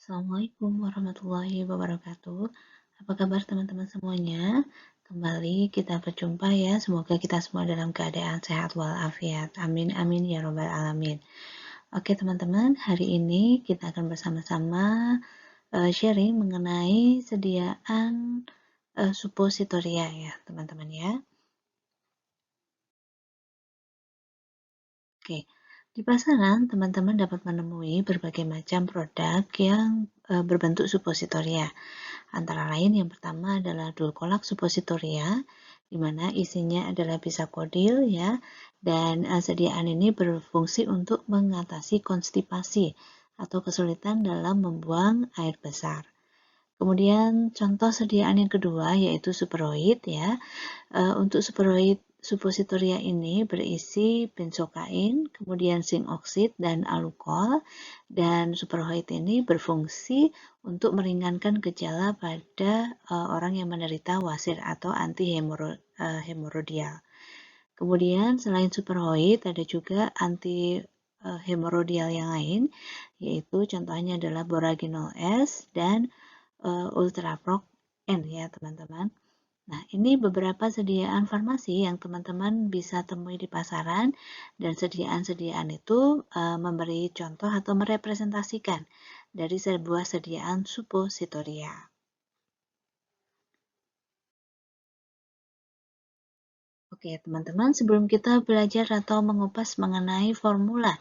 Assalamualaikum warahmatullahi wabarakatuh. Apa kabar teman-teman semuanya? Kembali kita berjumpa ya. Semoga kita semua dalam keadaan sehat walafiat. Amin amin ya robbal alamin. Oke teman-teman, hari ini kita akan bersama-sama sharing mengenai sediaan suppositoria ya teman-teman ya. Oke, di pasaran teman-teman dapat menemui berbagai macam produk yang berbentuk suppositoria. Antara lain yang pertama adalah dulkolak suppositoria, di mana isinya adalah bisakodil ya, dan sediaan ini berfungsi untuk mengatasi konstipasi atau kesulitan dalam membuang air besar. Kemudian contoh sediaan yang kedua yaitu superoid ya. Untuk superoid suppositoria ini berisi benzokain, kemudian zinc oxide dan alukol, dan superoid ini berfungsi untuk meringankan gejala pada orang yang menderita wasir atau hemorodial. Kemudian selain superoid ada juga anti hemorodial yang lain, yaitu contohnya adalah boraginol S dan ultraproc N ya teman-teman. Nah, ini beberapa sediaan farmasi yang teman-teman bisa temui di pasaran, dan sediaan-sediaan itu memberi contoh atau merepresentasikan dari sebuah sediaan suppositoria. Oke, teman-teman, sebelum kita belajar atau mengupas mengenai formula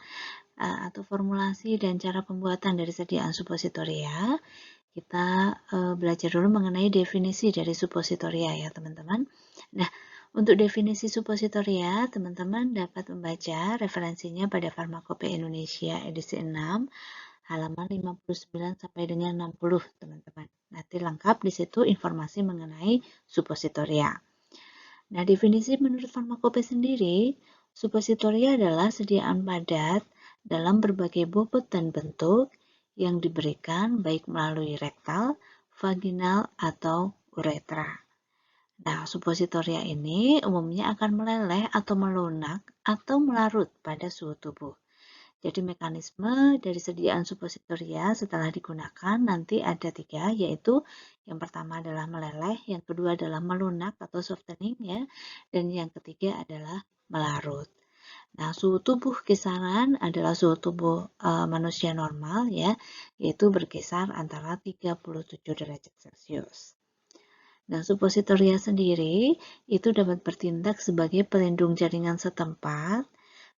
atau formulasi dan cara pembuatan dari sediaan suppositoria, kita belajar dulu mengenai definisi dari suppositoria ya, teman-teman. Nah, untuk definisi suppositoria, teman-teman dapat membaca referensinya pada Farmakope Indonesia edisi 6, halaman 59 sampai dengan 60, teman-teman. Nanti lengkap di situ informasi mengenai suppositoria. Nah, definisi menurut Farmakope sendiri, suppositoria adalah sediaan padat dalam berbagai bobot dan bentuk yang diberikan baik melalui rektal, vaginal, atau uretra. Nah, suppositoria ini umumnya akan meleleh atau melunak atau melarut pada suhu tubuh. Jadi mekanisme dari sediaan suppositoria setelah digunakan nanti ada 3, yaitu yang pertama adalah meleleh, yang kedua adalah melunak atau softening ya, dan yang ketiga adalah melarut. Nah, suhu tubuh kisaran adalah suhu tubuh manusia normal ya, yaitu berkisar antara 37 derajat Celcius. Nah, suppositoria sendiri itu dapat bertindak sebagai pelindung jaringan setempat,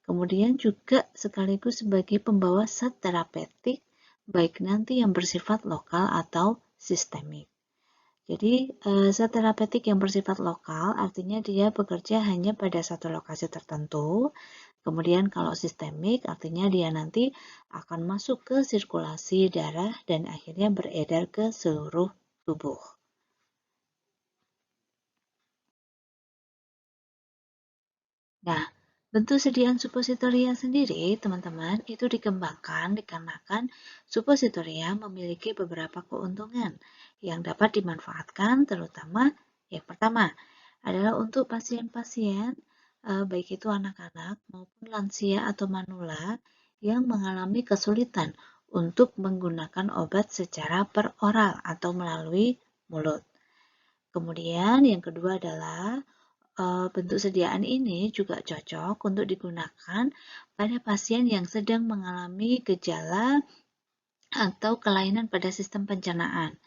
kemudian juga sekaligus sebagai pembawa zat terapeutik, baik nanti yang bersifat lokal atau sistemik. Jadi, zat terapeutik yang bersifat lokal artinya dia bekerja hanya pada satu lokasi tertentu. Kemudian kalau sistemik artinya dia nanti akan masuk ke sirkulasi darah dan akhirnya beredar ke seluruh tubuh. Nah, bentuk sediaan suppositoria sendiri, teman-teman, itu dikembangkan dikarenakan suppositoria memiliki beberapa keuntungan yang dapat dimanfaatkan, terutama yang pertama adalah untuk pasien-pasien, baik itu anak-anak maupun lansia atau manula yang mengalami kesulitan untuk menggunakan obat secara peroral atau melalui mulut. Kemudian yang kedua adalah bentuk sediaan ini juga cocok untuk digunakan pada pasien yang sedang mengalami gejala atau kelainan pada sistem pencernaan.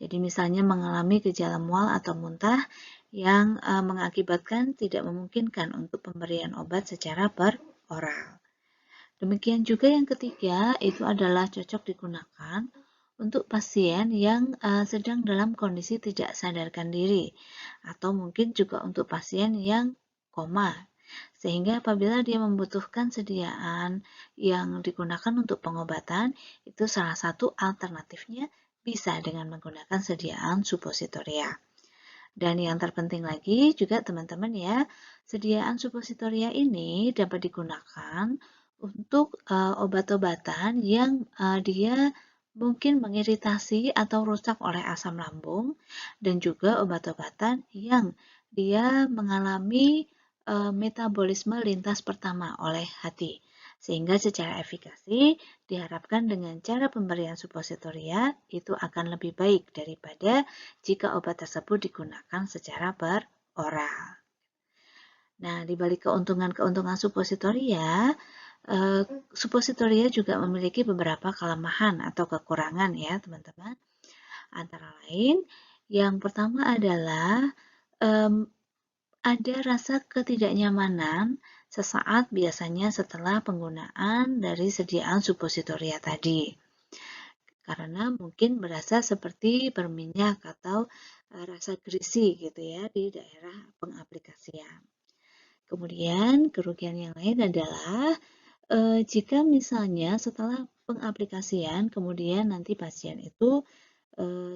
Jadi misalnya mengalami gejala mual atau muntah yang mengakibatkan tidak memungkinkan untuk pemberian obat secara peroral. Demikian juga yang ketiga itu adalah cocok digunakan untuk pasien yang sedang dalam kondisi tidak sadarkan diri, atau mungkin juga untuk pasien yang koma. Sehingga apabila dia membutuhkan sediaan yang digunakan untuk pengobatan, itu salah satu alternatifnya bisa dengan menggunakan sediaan suppositoria. Dan yang terpenting lagi juga teman-teman ya, sediaan suppositoria ini dapat digunakan untuk obat-obatan yang dia mungkin mengiritasi atau rusak oleh asam lambung, dan juga obat-obatan yang dia mengalami metabolisme lintas pertama oleh hati. Sehingga secara efikasi diharapkan dengan cara pemberian suppositoria itu akan lebih baik daripada jika obat tersebut digunakan secara beroral. Nah, di balik keuntungan-keuntungan suppositoria, suppositoria juga memiliki beberapa kelemahan atau kekurangan ya, teman-teman. Antara lain, yang pertama adalah ada rasa ketidaknyamanan sesaat biasanya setelah penggunaan dari sediaan suppositoria tadi. Karena mungkin berasa seperti berminyak atau rasa greasy gitu ya di daerah pengaplikasian. Kemudian kerugian yang lain adalah jika misalnya setelah pengaplikasian kemudian nanti pasien itu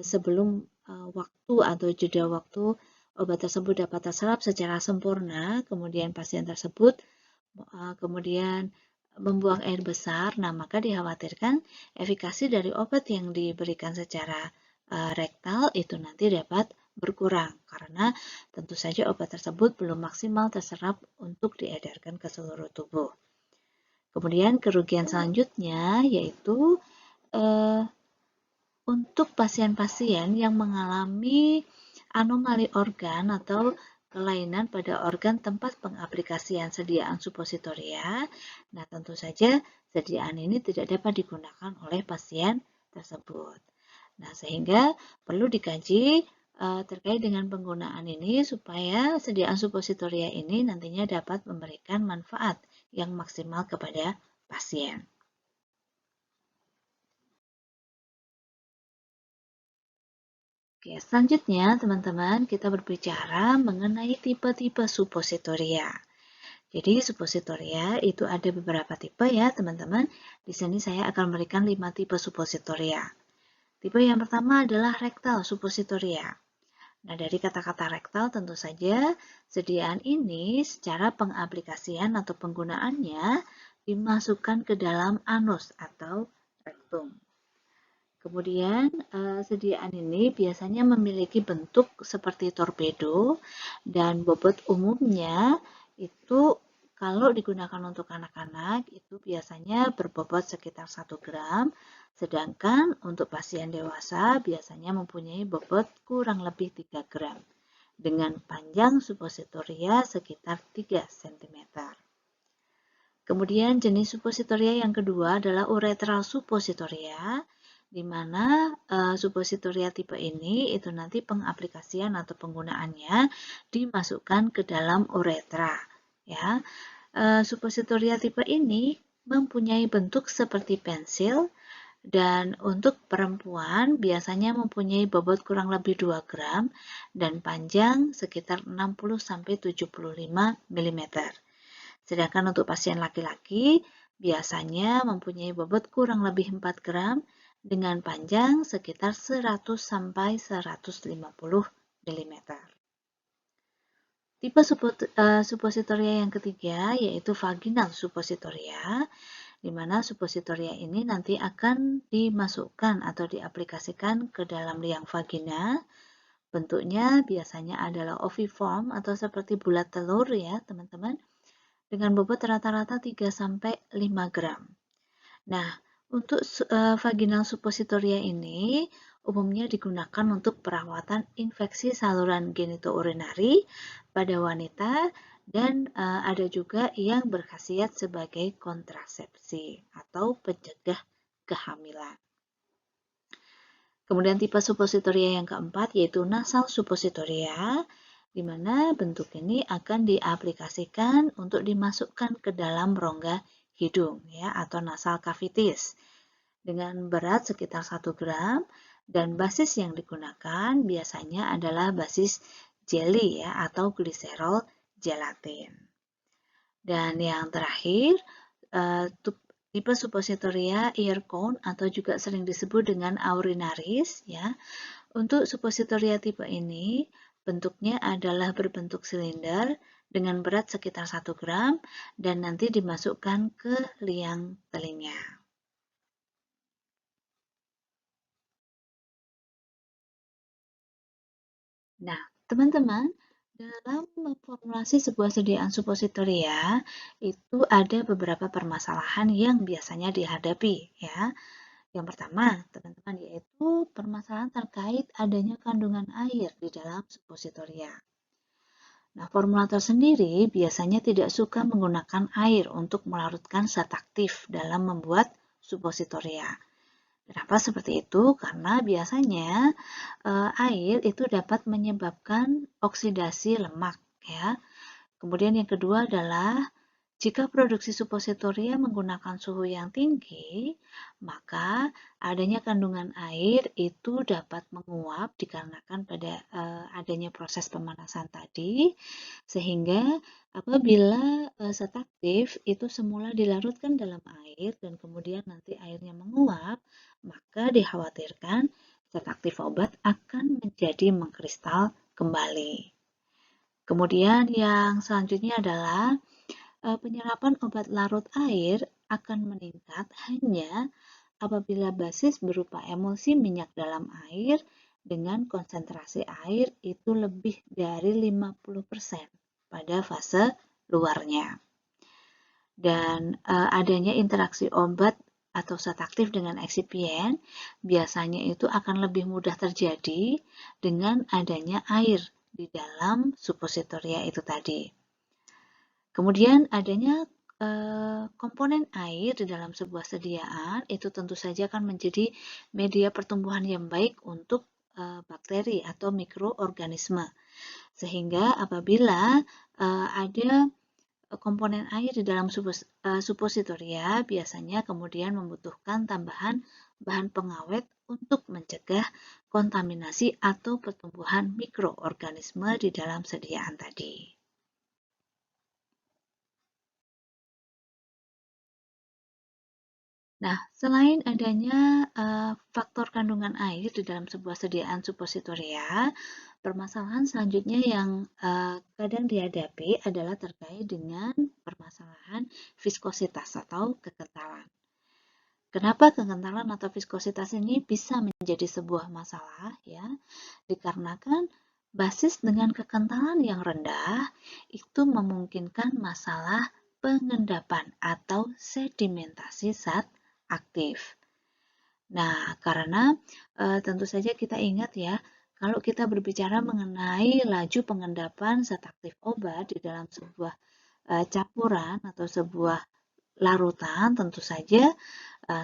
sebelum waktu atau jeda waktu obat tersebut dapat terserap secara sempurna, kemudian pasien tersebut kemudian membuang air besar, nah maka dikhawatirkan efikasi dari obat yang diberikan secara rektal itu nanti dapat berkurang karena tentu saja obat tersebut belum maksimal terserap untuk diedarkan ke seluruh tubuh. Kemudian kerugian selanjutnya yaitu untuk pasien-pasien yang mengalami anomali organ atau kelainan pada organ tempat pengaplikasian sediaan suppositoria, nah tentu saja sediaan ini tidak dapat digunakan oleh pasien tersebut. Nah, sehingga perlu dikaji terkait dengan penggunaan ini supaya sediaan suppositoria ini nantinya dapat memberikan manfaat yang maksimal kepada pasien. Oke, selanjutnya teman-teman kita berbicara mengenai tipe-tipe suppositoria. Jadi suppositoria itu ada beberapa tipe ya teman-teman. Di sini saya akan memberikan 5 tipe suppositoria. Tipe yang pertama adalah rektal suppositoria. Nah, dari kata-kata rektal tentu saja sediaan ini secara pengaplikasian atau penggunaannya dimasukkan ke dalam anus atau rektum. Kemudian sediaan ini biasanya memiliki bentuk seperti torpedo dan bobot umumnya itu kalau digunakan untuk anak-anak itu biasanya berbobot sekitar 1 gram, sedangkan untuk pasien dewasa biasanya mempunyai bobot kurang lebih 3 gram dengan panjang suppositoria sekitar 3 cm. Kemudian jenis suppositoria yang kedua adalah uretral suppositoria, di mana suppositoria tipe ini itu nanti pengaplikasian atau penggunaannya dimasukkan ke dalam uretra. Ya, suppositoria tipe ini mempunyai bentuk seperti pensil dan untuk perempuan biasanya mempunyai bobot kurang lebih 2 gram dan panjang sekitar 60-75 mm. Sedangkan untuk pasien laki-laki biasanya mempunyai bobot kurang lebih 4 gram dengan panjang sekitar 100-150 mm. Tipe suppositoria yang ketiga yaitu vaginal suppositoria, di mana suppositoria ini nanti akan dimasukkan atau diaplikasikan ke dalam liang vagina. Bentuknya biasanya adalah oviform atau seperti bulat telur ya teman-teman, dengan bobot rata-rata 3-5 gram. Nah, untuk vaginal suppositoria ini umumnya digunakan untuk perawatan infeksi saluran genitourinary pada wanita dan ada juga yang berkhasiat sebagai kontrasepsi atau pencegah kehamilan. Kemudian tipe suppositoria yang keempat yaitu nasal suppositoria, di mana bentuk ini akan diaplikasikan untuk dimasukkan ke dalam rongga hidung ya atau nasal cavities dengan berat sekitar 1 gram dan basis yang digunakan biasanya adalah basis jelly ya atau gliserol gelatin. Dan yang terakhir tipe suppositoria ear cone atau juga sering disebut dengan aurinaris ya. Untuk suppositoria tipe ini bentuknya adalah berbentuk silinder dengan berat sekitar 1 gram dan nanti dimasukkan ke liang telinga. Nah, teman-teman, Dalam memformulasi sebuah sediaan supositoria, itu ada beberapa permasalahan yang biasanya dihadapi, ya. Yang pertama, teman-teman, yaitu permasalahan terkait adanya kandungan air di dalam supositoria. Nah, formulator sendiri biasanya tidak suka menggunakan air untuk melarutkan zat aktif dalam membuat supositoria. Kenapa seperti itu? Karena biasanya air itu dapat menyebabkan oksidasi lemak, ya. Kemudian yang kedua adalah jika produksi supositoria menggunakan suhu yang tinggi, maka adanya kandungan air itu dapat menguap dikarenakan pada adanya proses pemanasan tadi, sehingga apabila zat aktif itu semula dilarutkan dalam air dan kemudian nanti airnya menguap, maka dikhawatirkan zat aktif obat akan menjadi mengkristal kembali. Kemudian yang selanjutnya adalah penyerapan obat larut air akan meningkat hanya apabila basis berupa emulsi minyak dalam air dengan konsentrasi air itu lebih dari 50% pada fase luarnya. Dan adanya interaksi obat atau zat aktif dengan eksipien biasanya itu akan lebih mudah terjadi dengan adanya air di dalam supositoria itu tadi. Kemudian adanya komponen air di dalam sebuah sediaan itu tentu saja akan menjadi media pertumbuhan yang baik untuk bakteri atau mikroorganisme. Sehingga apabila ada komponen air di dalam supositoria, biasanya kemudian membutuhkan tambahan bahan pengawet untuk mencegah kontaminasi atau pertumbuhan mikroorganisme di dalam sediaan tadi. Nah, selain adanya faktor kandungan air di dalam sebuah sediaan supositoria, permasalahan selanjutnya yang kadang dihadapi adalah terkait dengan permasalahan viskositas atau kekentalan. Kenapa kekentalan atau viskositas ini bisa menjadi sebuah masalah? Ya, dikarenakan basis dengan kekentalan yang rendah itu memungkinkan masalah pengendapan atau sedimentasi zat aktif. Nah, karena tentu saja kita ingat ya, kalau kita berbicara mengenai laju pengendapan zat aktif obat di dalam sebuah campuran atau sebuah larutan, tentu saja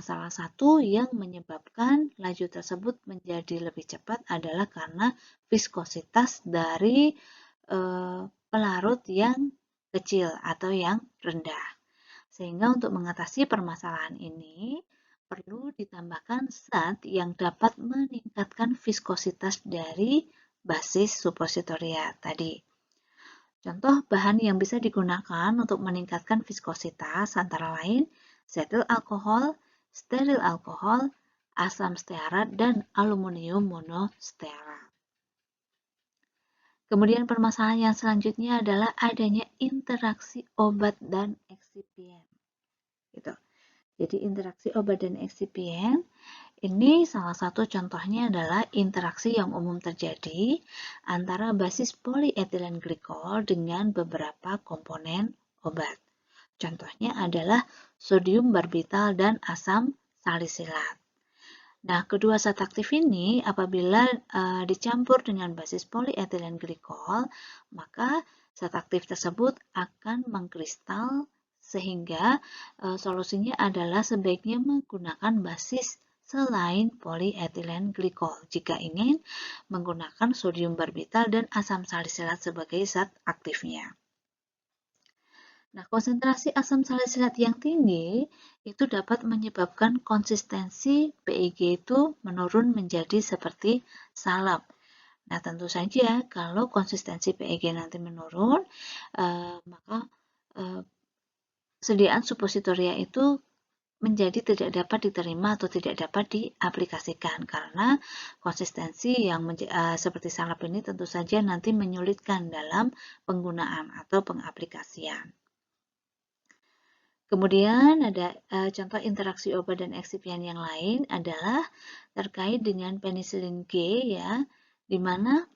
salah satu yang menyebabkan laju tersebut menjadi lebih cepat adalah karena viskositas dari pelarut yang kecil atau yang rendah. Sehingga untuk mengatasi permasalahan ini, perlu ditambahkan zat yang dapat meningkatkan viskositas dari basis supositoria tadi. Contoh bahan yang bisa digunakan untuk meningkatkan viskositas antara lain setil alkohol, steril alkohol, asam stearat, dan aluminium monostearat. Kemudian permasalahan yang selanjutnya adalah adanya interaksi obat dan eksipien. Gitu. Jadi interaksi obat dan eksipien ini salah satu contohnya adalah interaksi yang umum terjadi antara basis polyethylene glikol dengan beberapa komponen obat. Contohnya adalah sodium barbital dan asam salisilat. Nah, kedua zat aktif ini apabila dicampur dengan basis polyethylene glikol, maka zat aktif tersebut akan mengkristal sehingga solusinya adalah sebaiknya menggunakan basis selain polyethylene glikol jika ingin menggunakan sodium barbital dan asam salisilat sebagai zat aktifnya. Nah, konsentrasi asam salisilat yang tinggi itu dapat menyebabkan konsistensi PEG itu menurun menjadi seperti salep. Nah, tentu saja kalau konsistensi PEG nanti menurun, maka sediaan supositoria itu menjadi tidak dapat diterima atau tidak dapat diaplikasikan karena konsistensi yang seperti salep ini tentu saja nanti menyulitkan dalam penggunaan atau pengaplikasian. Kemudian ada contoh interaksi obat dan eksipien yang lain adalah terkait dengan penisilin G ya, di mana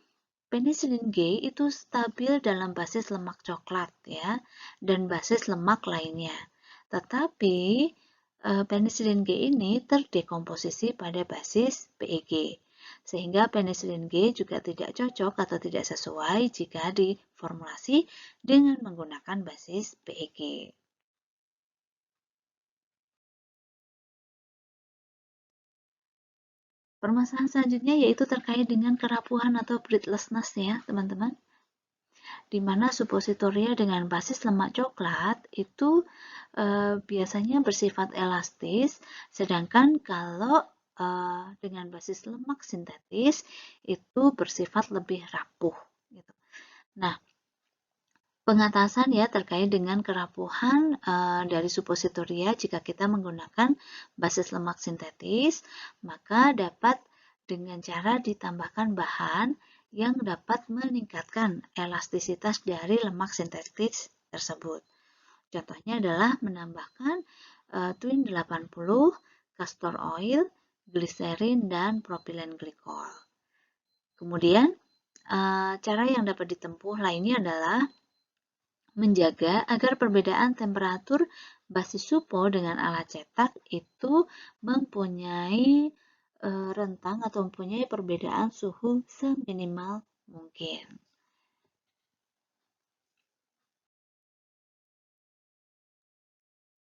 Penisilin G itu stabil dalam basis lemak coklat ya dan basis lemak lainnya. Tetapi penisilin G ini terdekomposisi pada basis PEG. Sehingga penisilin G juga tidak cocok atau tidak sesuai jika diformulasi dengan menggunakan basis PEG. Permasalahan selanjutnya yaitu terkait dengan kerapuhan atau breathlessness ya, teman-teman. Di mana suppositoria dengan basis lemak coklat itu biasanya bersifat elastis, sedangkan kalau dengan basis lemak sintetis itu bersifat lebih rapuh. Gitu. Nah, pengatasan ya terkait dengan kerapuhan dari suppositoria jika kita menggunakan basis lemak sintetis, maka dapat dengan cara ditambahkan bahan yang dapat meningkatkan elastisitas dari lemak sintetis tersebut. Contohnya adalah menambahkan Twin 80, castor oil, gliserin, dan propilen glikol. Kemudian, cara yang dapat ditempuh lainnya adalah menjaga agar perbedaan temperatur basis supo dengan alat cetak itu mempunyai rentang atau mempunyai perbedaan suhu seminimal mungkin.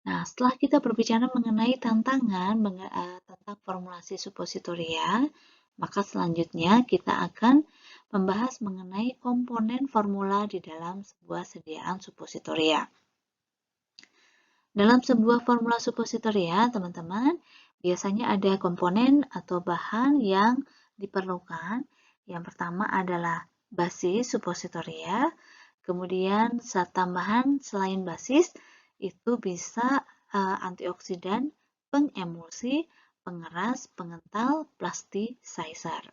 Nah, setelah kita berbicara mengenai tantangan tentang formulasi suppositoria, maka selanjutnya kita akan membahas mengenai komponen formula di dalam sebuah sediaan suppositoria. Dalam sebuah formula suppositoria, teman-teman, biasanya ada komponen atau bahan yang diperlukan. Yang pertama adalah basis suppositoria, kemudian zat tambahan selain basis itu bisa antioksidan, pengemulsi, pengeras, pengental, plasticizer.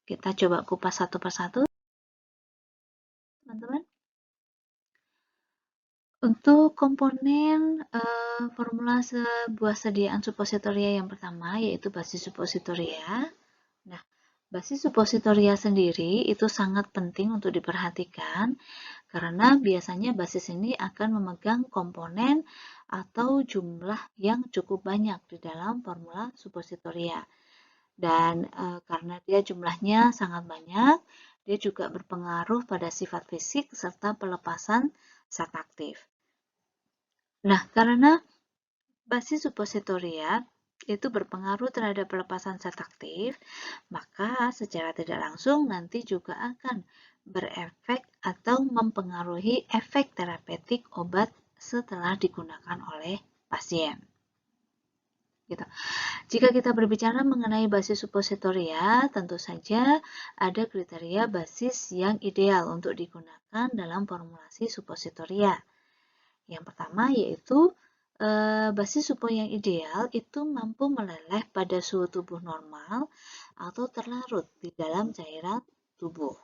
Kita coba kupas satu persatu, teman-teman. Untuk komponen formula sebuah sediaan suppositoria yang pertama yaitu basis suppositoria. Nah, basis suppositoria sendiri itu sangat penting untuk diperhatikan karena biasanya basis ini akan memegang komponen atau jumlah yang cukup banyak di dalam formula suppositoria. Dan karena dia jumlahnya sangat banyak, dia juga berpengaruh pada sifat fisik serta pelepasan zat aktif. Nah, karena basis suppositoria itu berpengaruh terhadap pelepasan zat aktif, maka secara tidak langsung nanti juga akan berefek atau mempengaruhi efek terapeutik obat setelah digunakan oleh pasien. Gitu. Jika kita berbicara mengenai basis suppositoria, tentu saja ada kriteria basis yang ideal untuk digunakan dalam formulasi suppositoria. Yang pertama yaitu basis supo yang ideal itu mampu meleleh pada suhu tubuh normal atau terlarut di dalam cairan tubuh.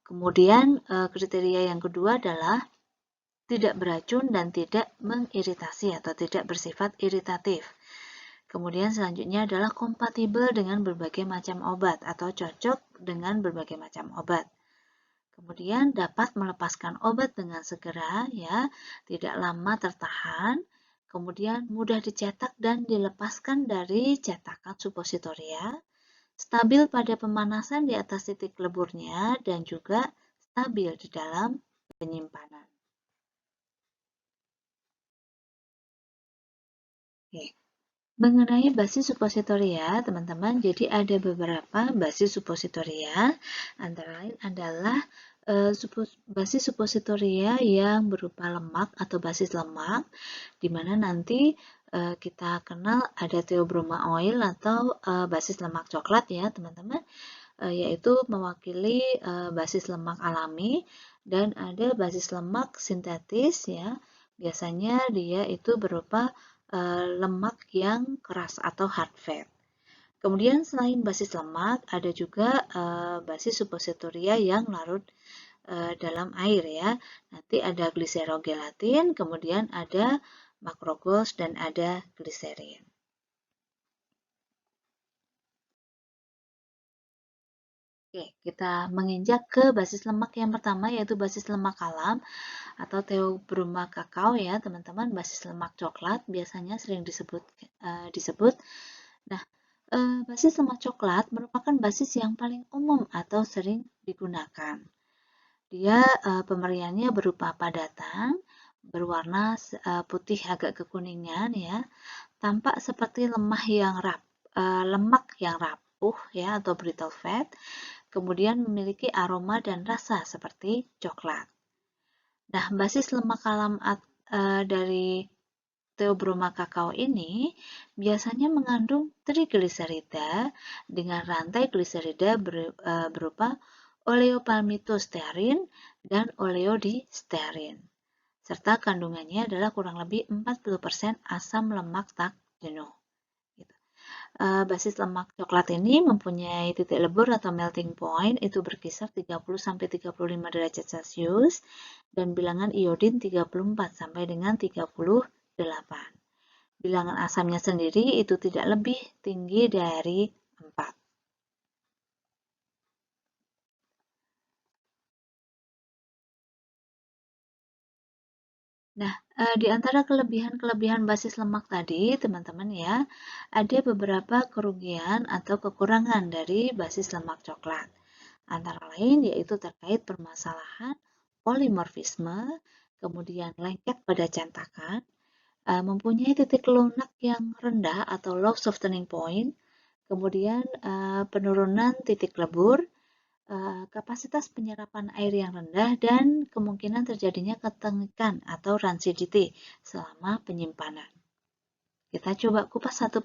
Kemudian kriteria yang kedua adalah tidak beracun dan tidak mengiritasi atau tidak bersifat iritatif. Kemudian selanjutnya adalah kompatibel dengan berbagai macam obat atau cocok dengan berbagai macam obat. Kemudian dapat melepaskan obat dengan segera, ya, tidak lama tertahan. Kemudian mudah dicetak dan dilepaskan dari cetakan suppositoria. Stabil pada pemanasan di atas titik leburnya dan juga stabil di dalam penyimpanan. Oke. Mengenai basis suppositoria, teman-teman, jadi ada beberapa basis suppositoria, antara lain adalah basis suppositoria yang berupa lemak atau basis lemak, di mana nanti kita kenal ada theobroma oil atau basis lemak coklat ya, teman-teman, yaitu mewakili basis lemak alami, dan ada basis lemak sintetis ya, biasanya dia itu berupa lemak yang keras atau hard fat. Kemudian selain basis lemak, ada juga basis suppositoria yang larut dalam air ya. Nanti ada gliserogelatin, kemudian ada macrogolds dan ada gliserin. 。 Oke, Oke, kita menginjak ke basis lemak yang pertama, yaitu basis lemak alam atau Theobroma kakao ya, teman-teman. Basis lemak coklat biasanya sering disebut. Nah, basis lemak coklat merupakan basis yang paling umum atau sering digunakan. Dia pemberiannya berupa padatan, berwarna putih agak kekuningan ya, tampak seperti lemak yang rapuh ya atau brittle fat, kemudian memiliki aroma dan rasa seperti coklat. Nah, basis lemak alam dari Theobroma kakao ini biasanya mengandung trigliserida dengan rantai gliserida berupa oleopalmitostearin dan oleodistearin. Serta kandungannya adalah kurang lebih 40% asam lemak tak jenuh. Basis lemak coklat ini mempunyai titik lebur atau melting point itu berkisar 30-35 derajat Celcius dan bilangan iodin 34 sampai dengan 38. Bilangan asamnya sendiri itu tidak lebih tinggi dari 4. Nah, di antara kelebihan-kelebihan basis lemak tadi, teman-teman ya, ada beberapa kerugian atau kekurangan dari basis lemak coklat. Antara lain yaitu terkait permasalahan polimorfisme, kemudian lengket pada cetakan, mempunyai titik lunak yang rendah atau low softening point, kemudian penurunan titik lebur, kapasitas penyerapan air yang rendah, dan kemungkinan terjadinya ketengikan atau rancidity selama penyimpanan. Kita coba kupas satu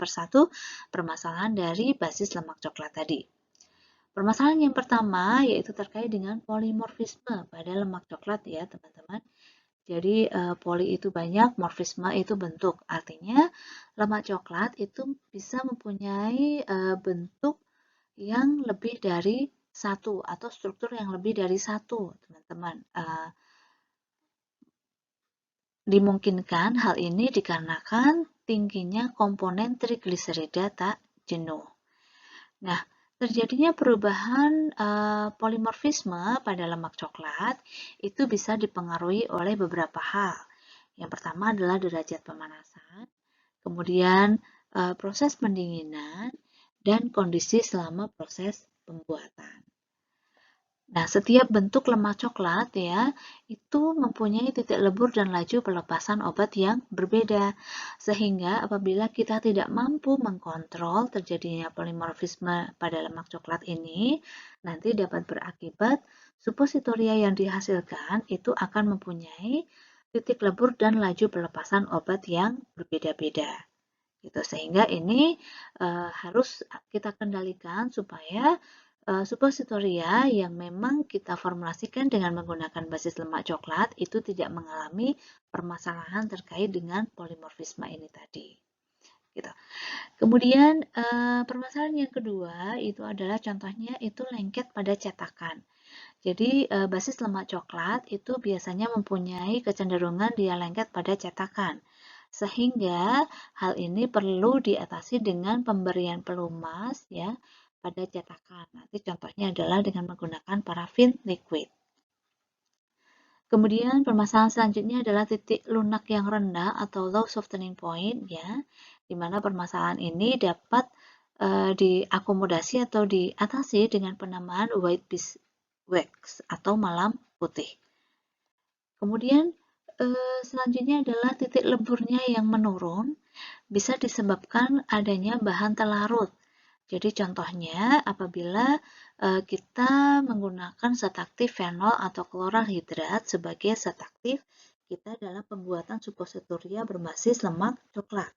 persatu permasalahan dari basis lemak coklat tadi. Permasalahan yang pertama yaitu terkait dengan polimorfisme pada lemak coklat ya teman-teman. Jadi poli itu banyak, morfisme itu bentuk. Artinya lemak coklat itu bisa mempunyai bentuk yang lebih dari satu atau struktur yang lebih dari satu, teman-teman. Dimungkinkan hal ini dikarenakan tingginya komponen trigliserida tak jenuh. Nah, terjadinya perubahan polimorfisme pada lemak coklat itu bisa dipengaruhi oleh beberapa hal. Yang pertama adalah derajat pemanasan, kemudian proses pendinginan, dan kondisi selama proses pembuatan. Nah, setiap bentuk lemak coklat ya, itu mempunyai titik lebur dan laju pelepasan obat yang berbeda. Sehingga apabila kita tidak mampu mengkontrol terjadinya polimorfisme pada lemak coklat ini, nanti dapat berakibat suppositoria yang dihasilkan itu akan mempunyai titik lebur dan laju pelepasan obat yang berbeda-beda. Gitu. Sehingga ini harus kita kendalikan supaya suppositoria yang memang kita formulasikan dengan menggunakan basis lemak coklat itu tidak mengalami permasalahan terkait dengan polimorfisme ini tadi. Gitu. Kemudian permasalahan yang kedua itu adalah contohnya itu lengket pada cetakan. Jadi basis lemak coklat itu biasanya mempunyai kecenderungan dia lengket pada cetakan. Sehingga hal ini perlu diatasi dengan pemberian pelumas ya pada cetakan. Nanti contohnya adalah dengan menggunakan parafin liquid. Kemudian permasalahan selanjutnya adalah titik lunak yang rendah atau low softening point ya, di mana permasalahan ini dapat diakomodasi atau diatasi dengan penambahan white beeswax atau malam putih. Kemudian selanjutnya adalah titik leburnya yang menurun bisa disebabkan adanya bahan telarut. Jadi contohnya apabila kita menggunakan zat aktif fenol atau kloral hidrat sebagai zat aktif kita dalam pembuatan suppositoria berbasis lemak coklat.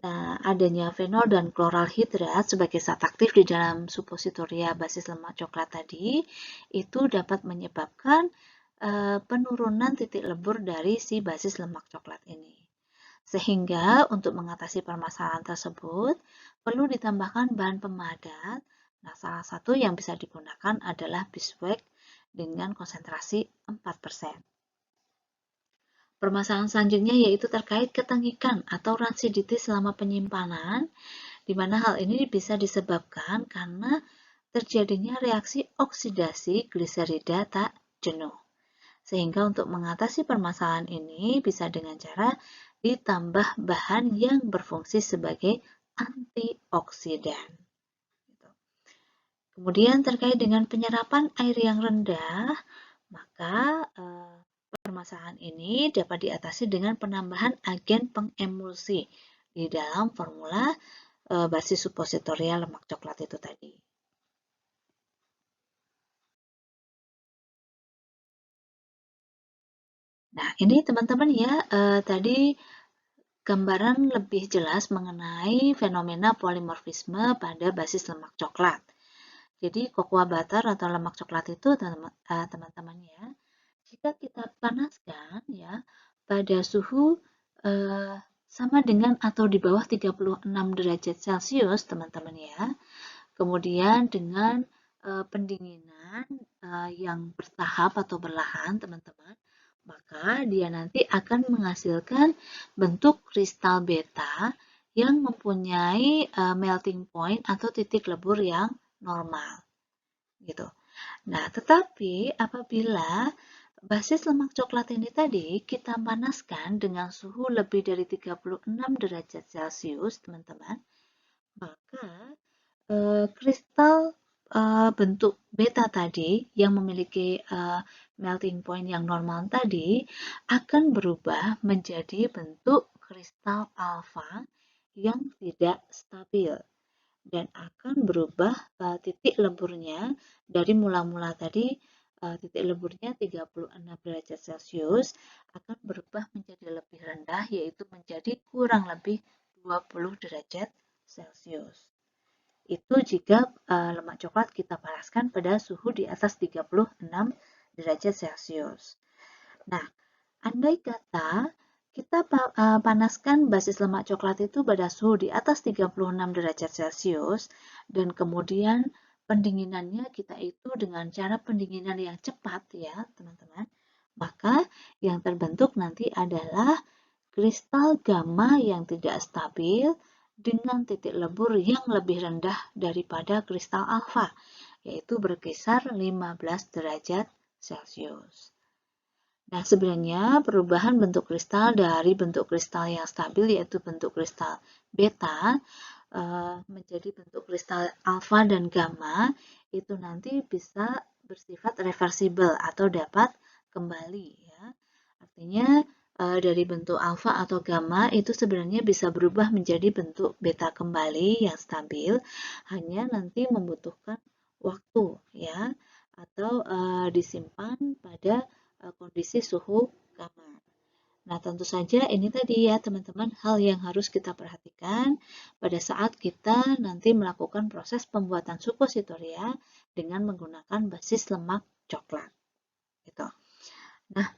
Nah, adanya fenol dan kloral hidrat sebagai zat aktif di dalam suppositoria basis lemak coklat tadi itu dapat menyebabkan penurunan titik lebur dari si basis lemak coklat ini. Sehingga untuk mengatasi permasalahan tersebut perlu ditambahkan bahan pemadat. Nah, salah satu yang bisa digunakan adalah beeswax dengan konsentrasi 4%. Permasalahan selanjutnya yaitu terkait ketengikan atau rancidity selama penyimpanan, di mana hal ini bisa disebabkan karena terjadinya reaksi oksidasi gliserida tak jenuh. Sehingga untuk mengatasi permasalahan ini bisa dengan cara ditambah bahan yang berfungsi sebagai antioksidan. Kemudian terkait dengan penyerapan air yang rendah, maka permasalahan ini dapat diatasi dengan penambahan agen pengemulsi di dalam formula basis supositorial lemak coklat itu tadi. Nah, ini teman-teman ya, tadi gambaran lebih jelas mengenai fenomena polimorfisme pada basis lemak coklat. Jadi cocoa butter atau lemak coklat itu teman-teman ya, jika kita panaskan ya pada suhu sama dengan atau di bawah 36 derajat Celcius teman-teman ya. Kemudian dengan pendinginan yang bertahap atau berlahan teman-teman, maka dia nanti akan menghasilkan bentuk kristal beta yang mempunyai melting point atau titik lebur yang normal. Gitu. Nah, tetapi apabila basis lemak coklat ini tadi kita panaskan dengan suhu lebih dari 36 derajat Celcius, teman-teman, maka kristal bentuk beta tadi yang memiliki melting point yang normal tadi akan berubah menjadi bentuk kristal alfa yang tidak stabil dan akan berubah titik leburnya dari mula-mula tadi titik leburnya 36 derajat Celcius akan berubah menjadi lebih rendah yaitu menjadi kurang lebih 20 derajat Celcius. Itu jika lemak coklat kita panaskan pada suhu di atas 36 derajat Celcius. Nah, andai kata kita panaskan basis lemak coklat itu pada suhu di atas 36 derajat Celcius dan kemudian pendinginannya kita itu dengan cara pendinginan yang cepat ya teman-teman, maka yang terbentuk nanti adalah kristal gamma yang tidak stabil dengan titik lebur yang lebih rendah daripada kristal alfa, yaitu berkisar 15 derajat Celcius. Nah, sebenarnya perubahan bentuk kristal dari bentuk kristal yang stabil yaitu bentuk kristal beta menjadi bentuk kristal alfa dan gamma itu nanti bisa bersifat reversibel atau dapat kembali ya. Artinya dari bentuk alfa atau gamma itu sebenarnya bisa berubah menjadi bentuk beta kembali yang stabil, hanya nanti membutuhkan waktu ya atau disimpan pada kondisi suhu kamar. Nah, tentu saja ini tadi ya teman-teman hal yang harus kita perhatikan pada saat kita nanti melakukan proses pembuatan supositoria dengan menggunakan basis lemak coklat. Gitu. Nah,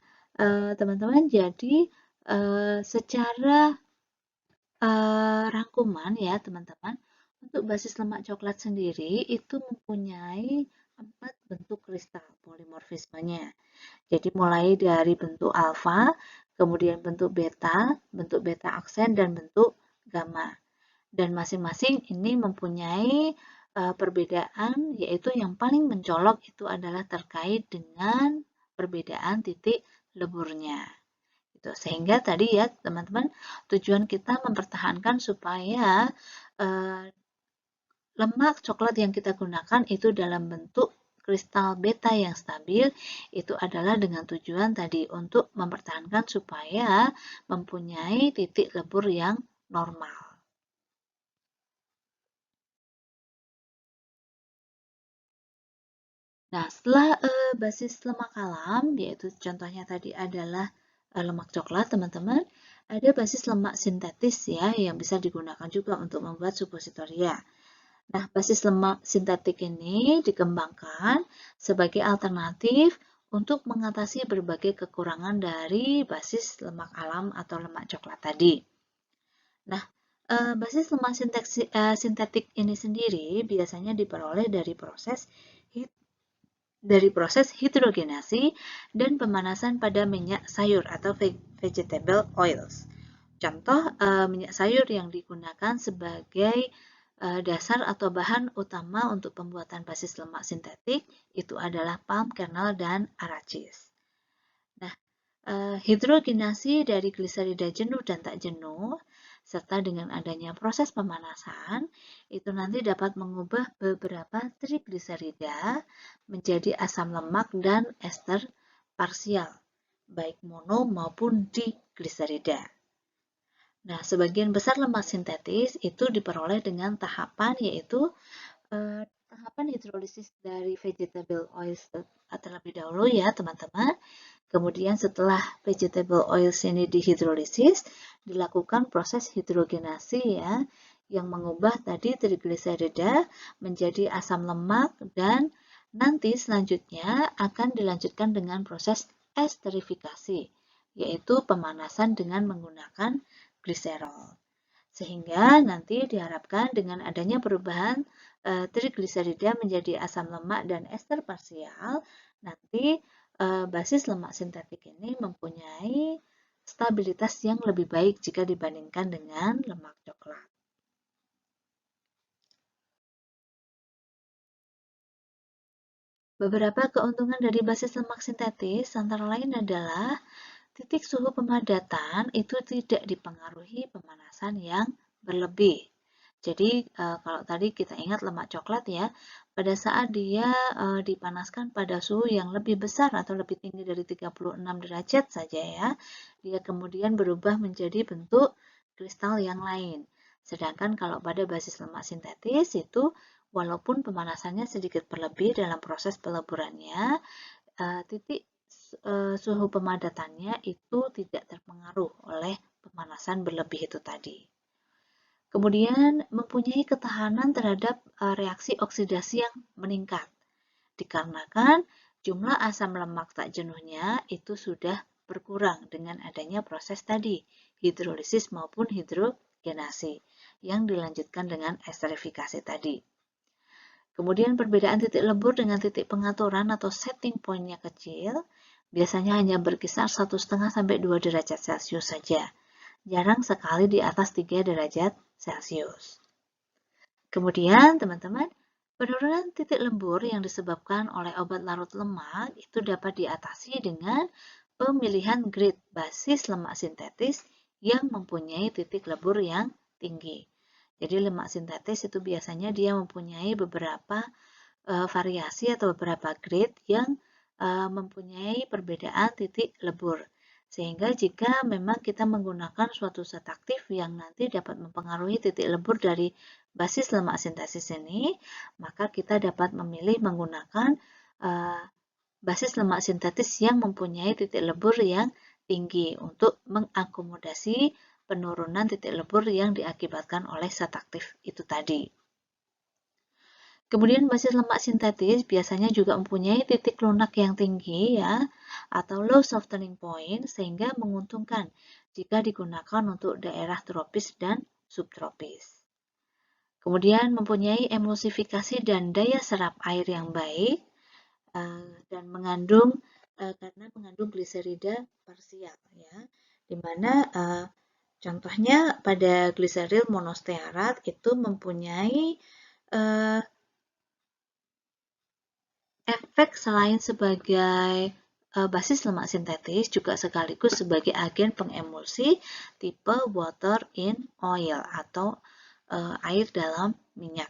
teman-teman jadi secara rangkuman ya teman-teman, untuk basis lemak coklat sendiri itu mempunyai 4 bentuk kristal polimorfismenya. Jadi mulai dari bentuk alfa, kemudian bentuk beta aksen, dan bentuk gamma. Dan masing-masing ini mempunyai perbedaan, yaitu yang paling mencolok itu adalah terkait dengan perbedaan titik leburnya. Gitu. Sehingga tadi ya teman-teman, tujuan kita mempertahankan supaya lemak coklat yang kita gunakan itu dalam bentuk kristal beta yang stabil itu adalah dengan tujuan tadi untuk mempertahankan supaya mempunyai titik lebur yang normal. Nah, setelah basis lemak alam, yaitu contohnya tadi adalah lemak coklat, teman-teman, ada basis lemak sintetis ya yang bisa digunakan juga untuk membuat supositoria. Nah, basis lemak sintetik ini dikembangkan sebagai alternatif untuk mengatasi berbagai kekurangan dari basis lemak alam atau lemak coklat tadi. Nah, basis lemak sintetik ini sendiri biasanya diperoleh dari proses hidrogenasi dan pemanasan pada minyak sayur atau vegetable oils. Contoh minyak sayur yang digunakan sebagai dasar atau bahan utama untuk pembuatan basis lemak sintetik itu adalah palm kernel dan arachis. Nah, hidrogenasi dari gliserida jenuh dan tak jenuh, serta dengan adanya proses pemanasan, itu nanti dapat mengubah beberapa trigliserida menjadi asam lemak dan ester parsial, baik mono maupun digliserida. Nah, sebagian besar lemak sintetis itu diperoleh dengan tahapan yaitu tahapan hidrolisis dari vegetable oil terlebih dahulu ya teman-teman. Kemudian setelah vegetable oil ini dihidrolisis, dilakukan proses hidrogenasi ya, yang mengubah tadi trigliserida menjadi asam lemak dan nanti selanjutnya akan dilanjutkan dengan proses esterifikasi, yaitu pemanasan dengan menggunakan gliserol. Sehingga nanti diharapkan dengan adanya perubahan trigliserida menjadi asam lemak dan ester parsial, nanti basis lemak sintetik ini mempunyai stabilitas yang lebih baik jika dibandingkan dengan lemak coklat. Beberapa keuntungan dari basis lemak sintetis antara lain adalah titik suhu pemadatan itu tidak dipengaruhi pemanasan yang berlebih. Jadi kalau tadi kita ingat lemak coklat ya, pada saat dia dipanaskan pada suhu yang lebih besar atau lebih tinggi dari 36 derajat saja ya, dia kemudian berubah menjadi bentuk kristal yang lain. Sedangkan kalau pada basis lemak sintetis itu walaupun pemanasannya sedikit berlebih dalam proses peleburannya, titik suhu pemadatannya itu tidak terpengaruh oleh pemanasan berlebih itu tadi. Kemudian mempunyai ketahanan terhadap reaksi oksidasi yang meningkat, dikarenakan jumlah asam lemak tak jenuhnya itu sudah berkurang dengan adanya proses tadi, hidrolisis maupun hidrogenasi, yang dilanjutkan dengan esterifikasi tadi. Kemudian perbedaan titik lebur dengan titik pengaturan atau setting point-nya kecil, biasanya hanya berkisar 1,5 sampai 2 derajat Celcius saja. Jarang sekali di atas 3 derajat Celcius. Kemudian, teman-teman, penurunan titik lebur yang disebabkan oleh obat larut lemak itu dapat diatasi dengan pemilihan grade basis lemak sintetis yang mempunyai titik lebur yang tinggi. Jadi lemak sintetis itu biasanya dia mempunyai beberapa variasi atau beberapa grade yang mempunyai perbedaan titik lebur. Sehingga jika memang kita menggunakan suatu zat aktif yang nanti dapat mempengaruhi titik lebur dari basis lemak sintetis ini, maka kita dapat memilih menggunakan basis lemak sintetis yang mempunyai titik lebur yang tinggi untuk mengakomodasi penurunan titik lebur yang diakibatkan oleh zat aktif itu tadi. Kemudian basis lemak sintetis biasanya juga mempunyai titik lunak yang tinggi ya, atau low softening point, sehingga menguntungkan jika digunakan untuk daerah tropis dan subtropis. Kemudian mempunyai emulsifikasi dan daya serap air yang baik, dan karena mengandung gliserida parsial ya, dimana contohnya pada gliseril monostearat itu mempunyai efek selain sebagai basis lemak sintetis juga sekaligus sebagai agen pengemulsi tipe water in oil atau air dalam minyak.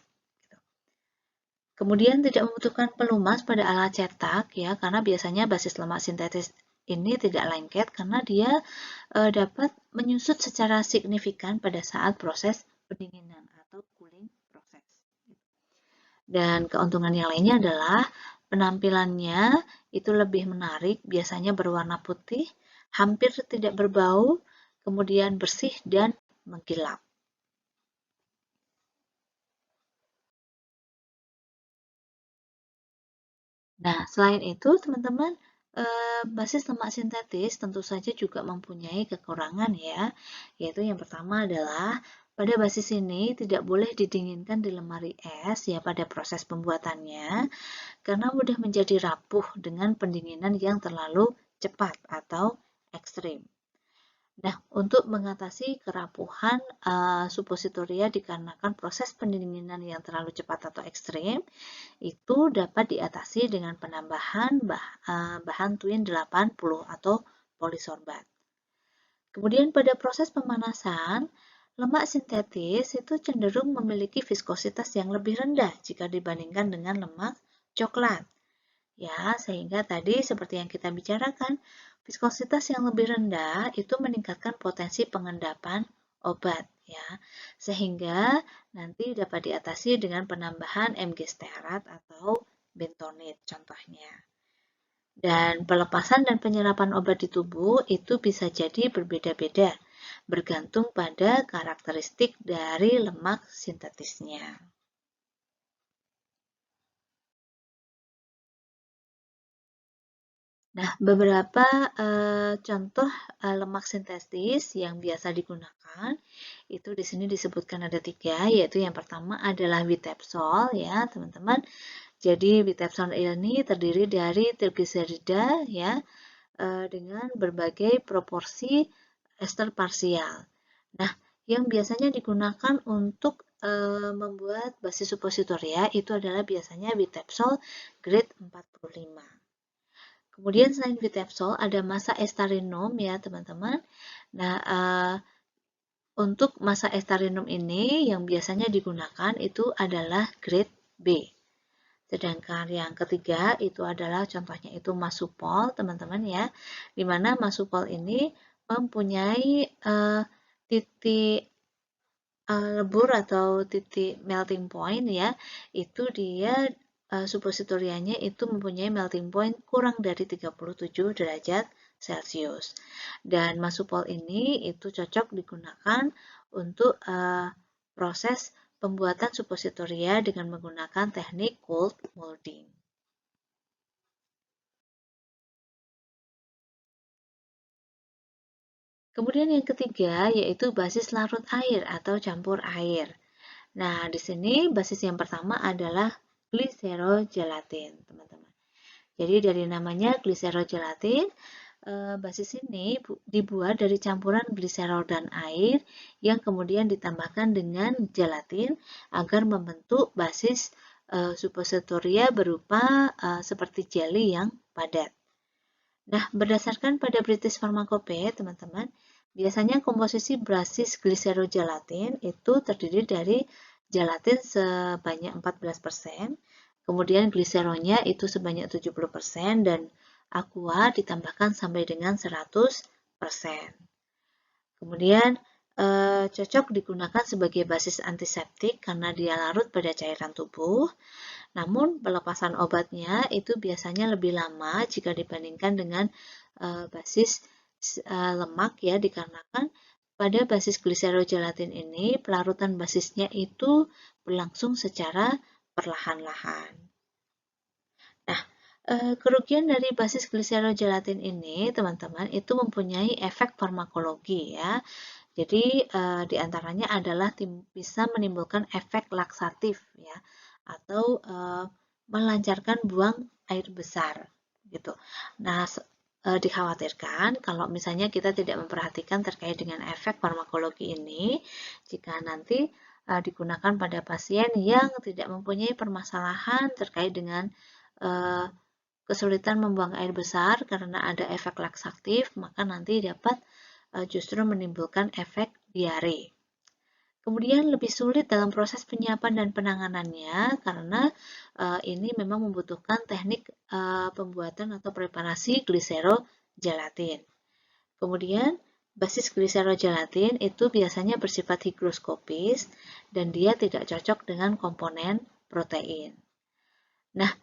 Kemudian tidak membutuhkan pelumas pada alat cetak ya, karena biasanya basis lemak sintetis ini tidak lengket karena dia dapat menyusut secara signifikan pada saat proses pendinginan atau cooling proses. Dan keuntungan yang lainnya adalah penampilannya itu lebih menarik, biasanya berwarna putih, hampir tidak berbau, kemudian bersih dan mengkilap. Nah, selain itu, teman-teman, basis lemak sintetis tentu saja juga mempunyai kekurangan ya, yaitu yang pertama adalah pada basis ini tidak boleh didinginkan di lemari es ya pada proses pembuatannya, karena mudah menjadi rapuh dengan pendinginan yang terlalu cepat atau ekstrim. Nah, untuk mengatasi kerapuhan suppositoria dikarenakan proses pendinginan yang terlalu cepat atau ekstrim, itu dapat diatasi dengan penambahan bahan twin 80 atau polisorbat. Kemudian pada proses pemanasan, lemak sintetis itu cenderung memiliki viskositas yang lebih rendah jika dibandingkan dengan lemak coklat. Ya, sehingga tadi seperti yang kita bicarakan, viskositas yang lebih rendah itu meningkatkan potensi pengendapan obat ya. Sehingga nanti dapat diatasi dengan penambahan Mg stearat atau bentonit contohnya. Dan pelepasan dan penyerapan obat di tubuh itu bisa jadi berbeda-beda, bergantung pada karakteristik dari lemak sintetisnya. Nah, beberapa contoh lemak sintetis yang biasa digunakan itu di sini disebutkan ada 3, yaitu yang pertama adalah Vitepsol ya, teman-teman. Jadi Vitepsol ini terdiri dari trigliserida ya, dengan berbagai proporsi ester parsial. Nah, yang biasanya digunakan untuk membuat basis suppositoria itu adalah biasanya Vitepsol grade 45. Kemudian selain Vitepsol ada masa estarinum ya teman-teman. Nah, untuk masa estarinum ini yang biasanya digunakan itu adalah grade B. Sedangkan yang ketiga itu adalah contohnya itu Masupol teman-teman ya. Dimana Masupol ini mempunyai titik lebur atau titik melting point ya. Itu dia suppositorianya itu mempunyai melting point kurang dari 37 derajat Celcius. Dan Masupol ini itu cocok digunakan untuk proses pembuatan suppositoria dengan menggunakan teknik cold molding. Kemudian yang ketiga yaitu basis larut air atau campur air. Nah, di sini basis yang pertama adalah gliserogelatin, teman-teman. Jadi dari namanya gliserogelatin, basis ini dibuat dari campuran gliserol dan air yang kemudian ditambahkan dengan gelatin agar membentuk basis suppositoria berupa seperti jelly yang padat. Nah, berdasarkan pada British Pharmacopoeia, teman-teman, biasanya komposisi basis gliserogelatin itu terdiri dari gelatin sebanyak 14%, kemudian gliserolnya itu sebanyak 70%, dan aqua ditambahkan sampai dengan 100%. Kemudian cocok digunakan sebagai basis antiseptik karena dia larut pada cairan tubuh. Namun pelepasan obatnya itu biasanya lebih lama jika dibandingkan dengan basis lemak ya, dikarenakan pada basis gliserogelatin ini pelarutan basisnya itu berlangsung secara perlahan-lahan. Nah, kerugian dari basis gliserogelatin ini, teman-teman, itu mempunyai efek farmakologi ya. Jadi di antaranya adalah bisa menimbulkan efek laksatif ya, atau melancarkan buang air besar gitu. Nah, dikhawatirkan kalau misalnya kita tidak memperhatikan terkait dengan efek farmakologi ini, jika nanti digunakan pada pasien yang tidak mempunyai permasalahan terkait dengan kesulitan membuang air besar karena ada efek laksatif, maka nanti dapat justru menimbulkan efek diare. Kemudian lebih sulit dalam proses penyiapan dan penanganannya karena ini memang membutuhkan teknik pembuatan atau preparasi gliserogelatin. Kemudian basis gliserogelatin itu biasanya bersifat higroskopis dan dia tidak cocok dengan komponen protein. Nah,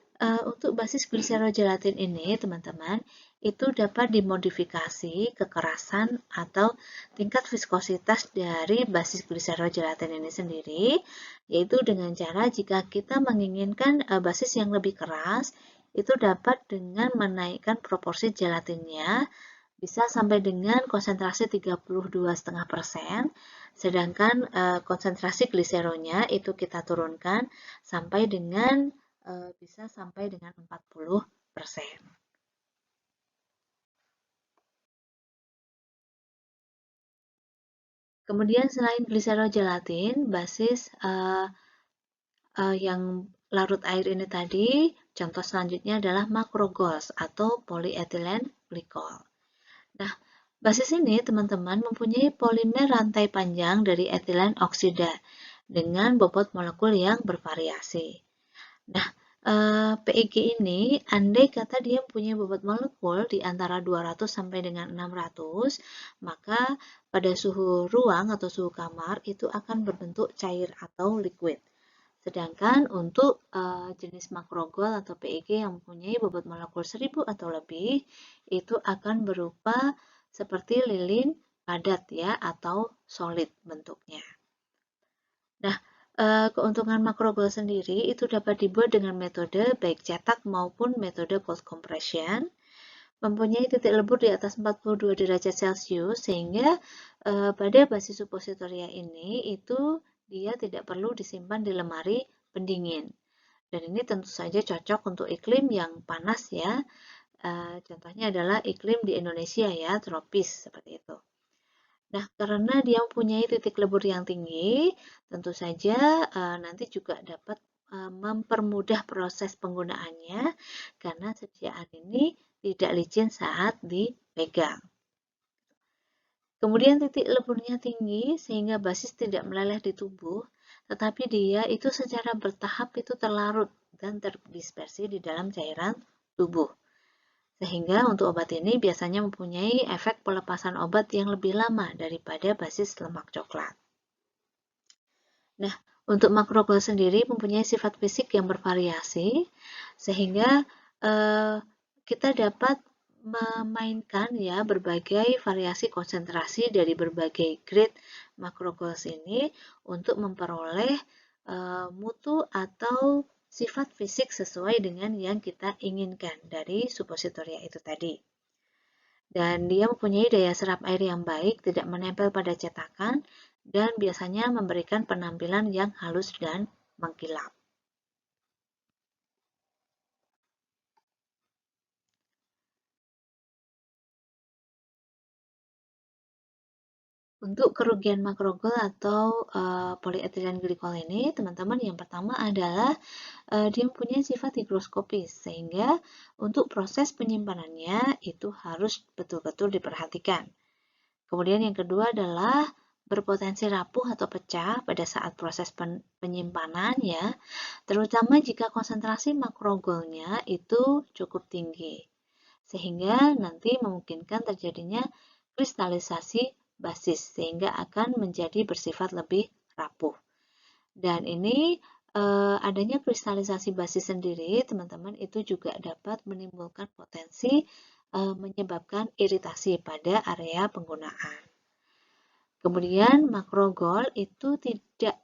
untuk basis gliserogelatin ini, teman-teman, itu dapat dimodifikasi kekerasan atau tingkat viskositas dari basis gliserogelatin ini sendiri, yaitu dengan cara jika kita menginginkan basis yang lebih keras, itu dapat dengan menaikkan proporsi gelatinnya bisa sampai dengan konsentrasi 32,5%, sedangkan konsentrasi gliseronya itu kita turunkan sampai dengan bisa sampai dengan 40%. Kemudian selain gliserogelatin, basis yang larut air ini tadi, contoh selanjutnya adalah macrogols atau polyethylene glycol. Nah, basis ini teman-teman mempunyai polimer rantai panjang dari etilen oksida dengan bobot molekul yang bervariasi. Nah, PEG ini andai kata dia punya bobot molekul di antara 200 sampai dengan 600, maka pada suhu ruang atau suhu kamar itu akan berbentuk cair atau liquid. Sedangkan untuk jenis makrogol atau PEG yang mempunyai bobot molekul 1000 atau lebih, itu akan berupa seperti lilin padat ya atau solid bentuknya. Nah, keuntungan makrogol sendiri itu dapat dibuat dengan metode baik cetak maupun metode cold compression, mempunyai titik lebur di atas 42 derajat Celcius sehingga pada basis suppositoria ini itu dia tidak perlu disimpan di lemari pendingin. Dan ini tentu saja cocok untuk iklim yang panas ya. Contohnya adalah iklim di Indonesia ya, tropis seperti itu. Nah, karena dia mempunyai titik lebur yang tinggi, tentu saja nanti juga dapat mempermudah proses penggunaannya karena sediaan ini tidak licin saat dipegang. Kemudian titik leburnya tinggi sehingga basis tidak meleleh di tubuh, tetapi dia itu secara bertahap itu terlarut dan terdispersi di dalam cairan tubuh. Sehingga untuk obat ini biasanya mempunyai efek pelepasan obat yang lebih lama daripada basis lemak coklat. Nah, untuk makrogol sendiri mempunyai sifat fisik yang bervariasi, sehingga kita dapat memainkan ya berbagai variasi konsentrasi dari berbagai grade macrogoals ini untuk memperoleh mutu atau sifat fisik sesuai dengan yang kita inginkan dari suppositoria itu tadi. Dan dia mempunyai daya serap air yang baik, tidak menempel pada cetakan, dan biasanya memberikan penampilan yang halus dan mengkilap. Untuk kerugian makrogol atau polyethylene glycol ini, teman-teman, yang pertama adalah dia mempunyai sifat higroskopis, sehingga untuk proses penyimpanannya itu harus betul-betul diperhatikan. Kemudian yang kedua adalah berpotensi rapuh atau pecah pada saat proses penyimpanan ya, terutama jika konsentrasi makrogolnya itu cukup tinggi, sehingga nanti memungkinkan terjadinya kristalisasi basis sehingga akan menjadi bersifat lebih rapuh. Dan ini adanya kristalisasi basis sendiri, teman-teman, itu juga dapat menimbulkan potensi menyebabkan iritasi pada area penggunaan. Kemudian makrogol itu tidak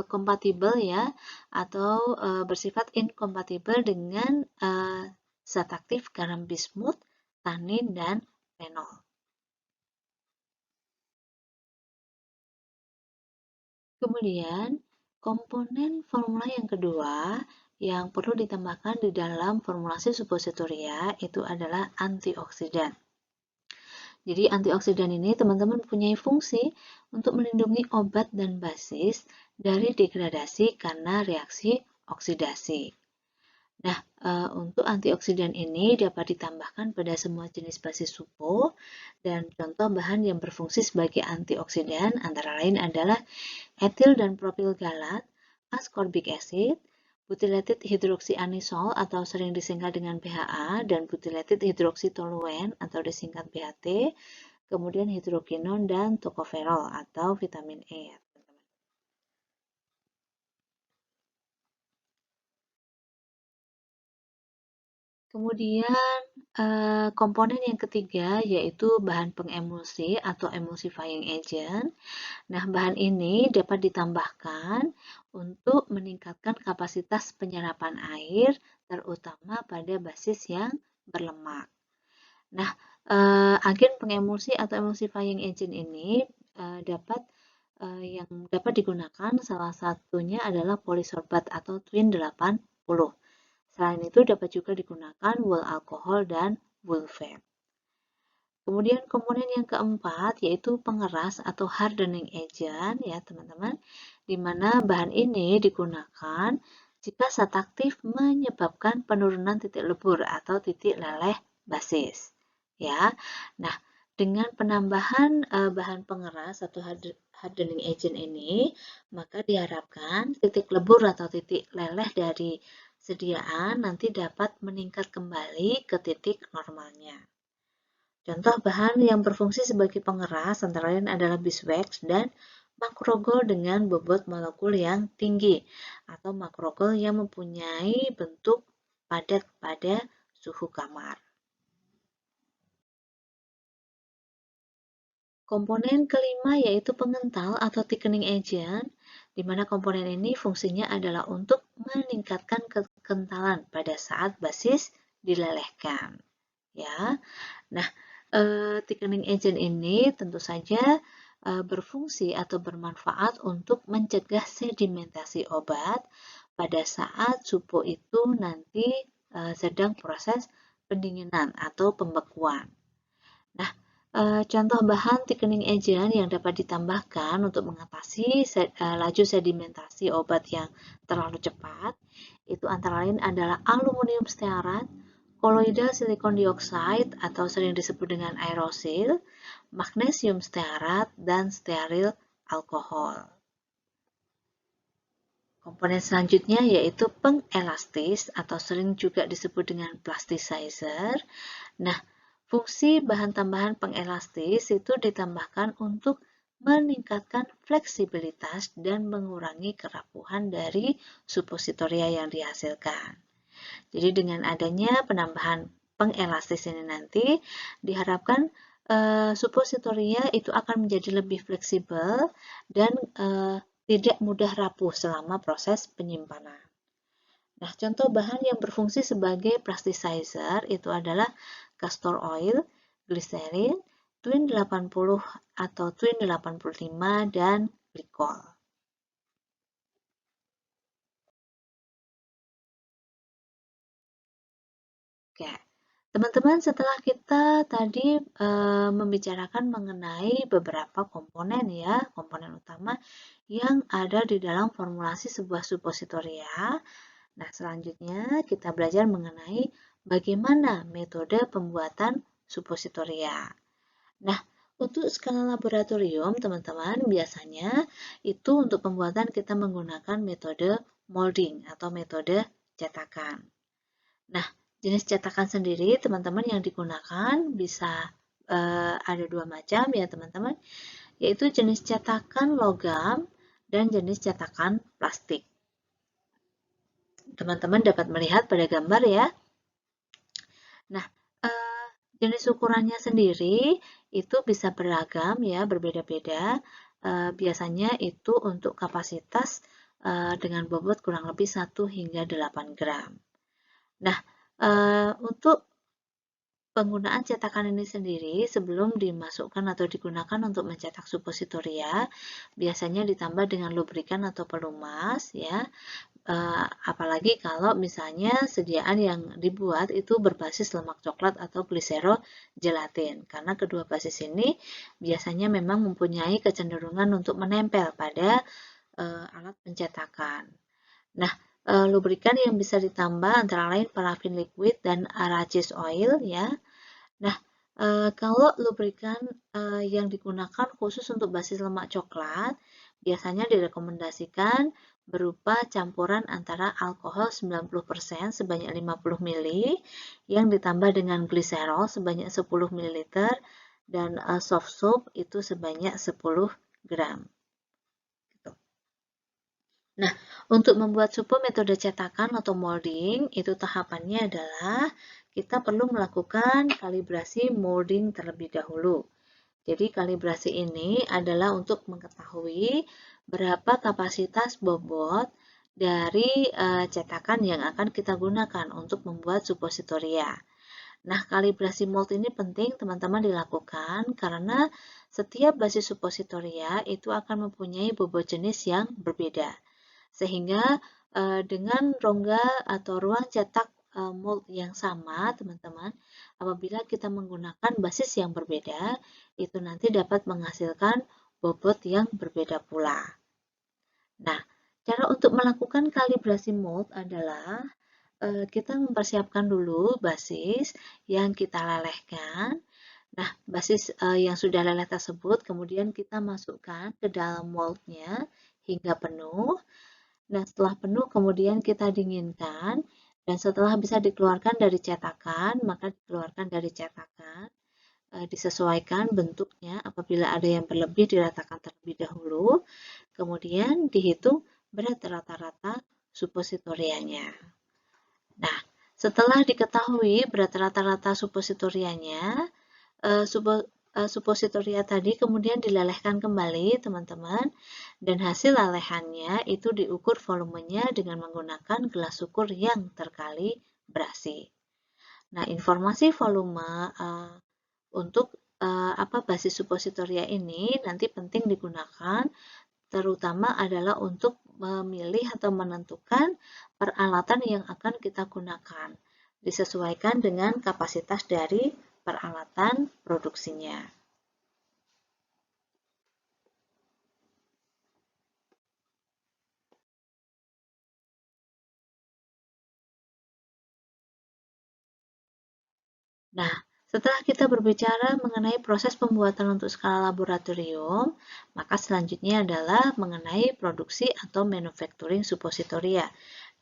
kompatibel ya atau bersifat inkompatibel dengan zat aktif garam bismut, tanin, dan fenol. Kemudian komponen formula yang kedua yang perlu ditambahkan di dalam formulasi suppositoria itu adalah antioksidan. Jadi antioksidan ini teman-teman punya fungsi untuk melindungi obat dan basis dari degradasi karena reaksi oksidasi. Nah, untuk antioksidan ini dapat ditambahkan pada semua jenis basis suppo dan contoh bahan yang berfungsi sebagai antioksidan antara lain adalah etil dan propil galat, ascorbic acid, butylated hidroksianisol atau sering disingkat dengan BHA dan butylated hidroksitoluen atau disingkat BHT, kemudian hidrokinon dan tocoferol atau vitamin E. Kemudian komponen yang ketiga yaitu bahan pengemulsi atau emulsifying agent. Nah, bahan ini dapat ditambahkan untuk meningkatkan kapasitas penyerapan air, terutama pada basis yang berlemak. Nah, agen pengemulsi atau emulsifying agent ini yang dapat digunakan salah satunya adalah polisorbat atau Twin 80. Selain itu dapat juga digunakan wool alkohol dan wool vape. Kemudian komponen yang keempat yaitu pengeras atau hardening agent ya teman-teman, di mana bahan ini digunakan jika zat aktif menyebabkan penurunan titik lebur atau titik leleh basis ya. Nah, dengan penambahan bahan pengeras atau hardening agent ini, maka diharapkan titik lebur atau titik leleh dari sediaan nanti dapat meningkat kembali ke titik normalnya. Contoh bahan yang berfungsi sebagai pengeras antara lain adalah beeswax dan makrogol dengan bobot molekul yang tinggi atau makrogol yang mempunyai bentuk padat pada suhu kamar. Komponen kelima yaitu pengental atau thickening agent, di mana komponen ini fungsinya adalah untuk meningkatkan kekentalan pada saat basis dilelehkan. Ya, nah thickening agent ini tentu saja berfungsi atau bermanfaat untuk mencegah sedimentasi obat pada saat supo itu nanti sedang proses pendinginan atau pembekuan. Nah, contoh bahan thickening agent yang dapat ditambahkan untuk mengatasi laju sedimentasi obat yang terlalu cepat itu antara lain adalah aluminium stearat, koloidal silikon dioksida atau sering disebut dengan aerosil, magnesium stearat, dan steril alkohol. Komponen selanjutnya yaitu pengelastis atau sering juga disebut dengan plasticizer. Nah, fungsi bahan tambahan pengelastis itu ditambahkan untuk meningkatkan fleksibilitas dan mengurangi kerapuhan dari suppositoria yang dihasilkan. Jadi dengan adanya penambahan pengelastis ini nanti diharapkan suppositoria itu akan menjadi lebih fleksibel dan tidak mudah rapuh selama proses penyimpanan. Nah, contoh bahan yang berfungsi sebagai plasticizer itu adalah castor oil, glycerin, twin 80 atau twin 85 dan glikol. Oke, teman-teman setelah kita tadi membicarakan mengenai beberapa komponen ya, komponen utama yang ada di dalam formulasi sebuah suppositoria. Nah, selanjutnya kita belajar mengenai bagaimana metode pembuatan suppositoria. Nah, untuk skala laboratorium, teman-teman, biasanya itu untuk pembuatan kita menggunakan metode molding atau metode cetakan. Nah, jenis cetakan sendiri, teman-teman, yang digunakan bisa ada dua macam ya, teman-teman, yaitu jenis cetakan logam dan jenis cetakan plastik. Teman-teman dapat melihat pada gambar ya. Nah, jenis ukurannya sendiri itu bisa beragam ya, berbeda-beda. Biasanya itu untuk kapasitas dengan bobot kurang lebih 1 hingga 8 gram. Nah, untuk penggunaan cetakan ini sendiri sebelum dimasukkan atau digunakan untuk mencetak suppositoria, biasanya ditambah dengan lubrikan atau pelumas ya. Apalagi kalau misalnya sediaan yang dibuat itu berbasis lemak coklat atau glycerogelatin, karena kedua basis ini biasanya memang mempunyai kecenderungan untuk menempel pada alat pencetakan. Nah, lubrikan yang bisa ditambah antara lain parafin liquid dan arachis oil ya. Nah, kalau lubrikan yang digunakan khusus untuk basis lemak coklat, biasanya direkomendasikan berupa campuran antara alkohol 90% sebanyak 50 ml yang ditambah dengan gliserol sebanyak 10 ml dan soft soap itu sebanyak 10 gram. Nah, untuk membuat supo metode cetakan atau molding, itu tahapannya adalah kita perlu melakukan kalibrasi molding terlebih dahulu. Jadi kalibrasi ini adalah untuk mengetahui berapa kapasitas bobot dari cetakan yang akan kita gunakan untuk membuat suppositoria. Nah, kalibrasi mold ini penting teman-teman dilakukan karena setiap basis suppositoria itu akan mempunyai bobot jenis yang berbeda. Sehingga dengan rongga atau ruang cetak mold yang sama, teman-teman, apabila kita menggunakan basis yang berbeda, itu nanti dapat menghasilkan bobot yang berbeda pula. Nah, cara untuk melakukan kalibrasi mold adalah kita mempersiapkan dulu basis yang kita lelehkan. Nah, basis yang sudah leleh tersebut kemudian kita masukkan ke dalam moldnya hingga penuh. Nah, setelah penuh kemudian kita dinginkan dan setelah bisa dikeluarkan dari cetakan, maka dikeluarkan dari cetakan, disesuaikan bentuknya apabila ada yang berlebih diratakan terlebih dahulu, kemudian dihitung berat rata-rata suppositorianya. Nah, setelah diketahui berat rata-rata suppositorianya, suppositoria tadi kemudian dilelehkan kembali, teman-teman, dan hasil lelehannya itu diukur volumenya dengan menggunakan gelas ukur yang terkalibrasi. Nah, informasi volume untuk basis suppositoria ini nanti penting digunakan, terutama adalah untuk memilih atau menentukan peralatan yang akan kita gunakan, disesuaikan dengan kapasitas dari peralatan produksinya. Nah, setelah kita berbicara mengenai proses pembuatan untuk skala laboratorium, maka selanjutnya adalah mengenai produksi atau manufacturing suppositoria.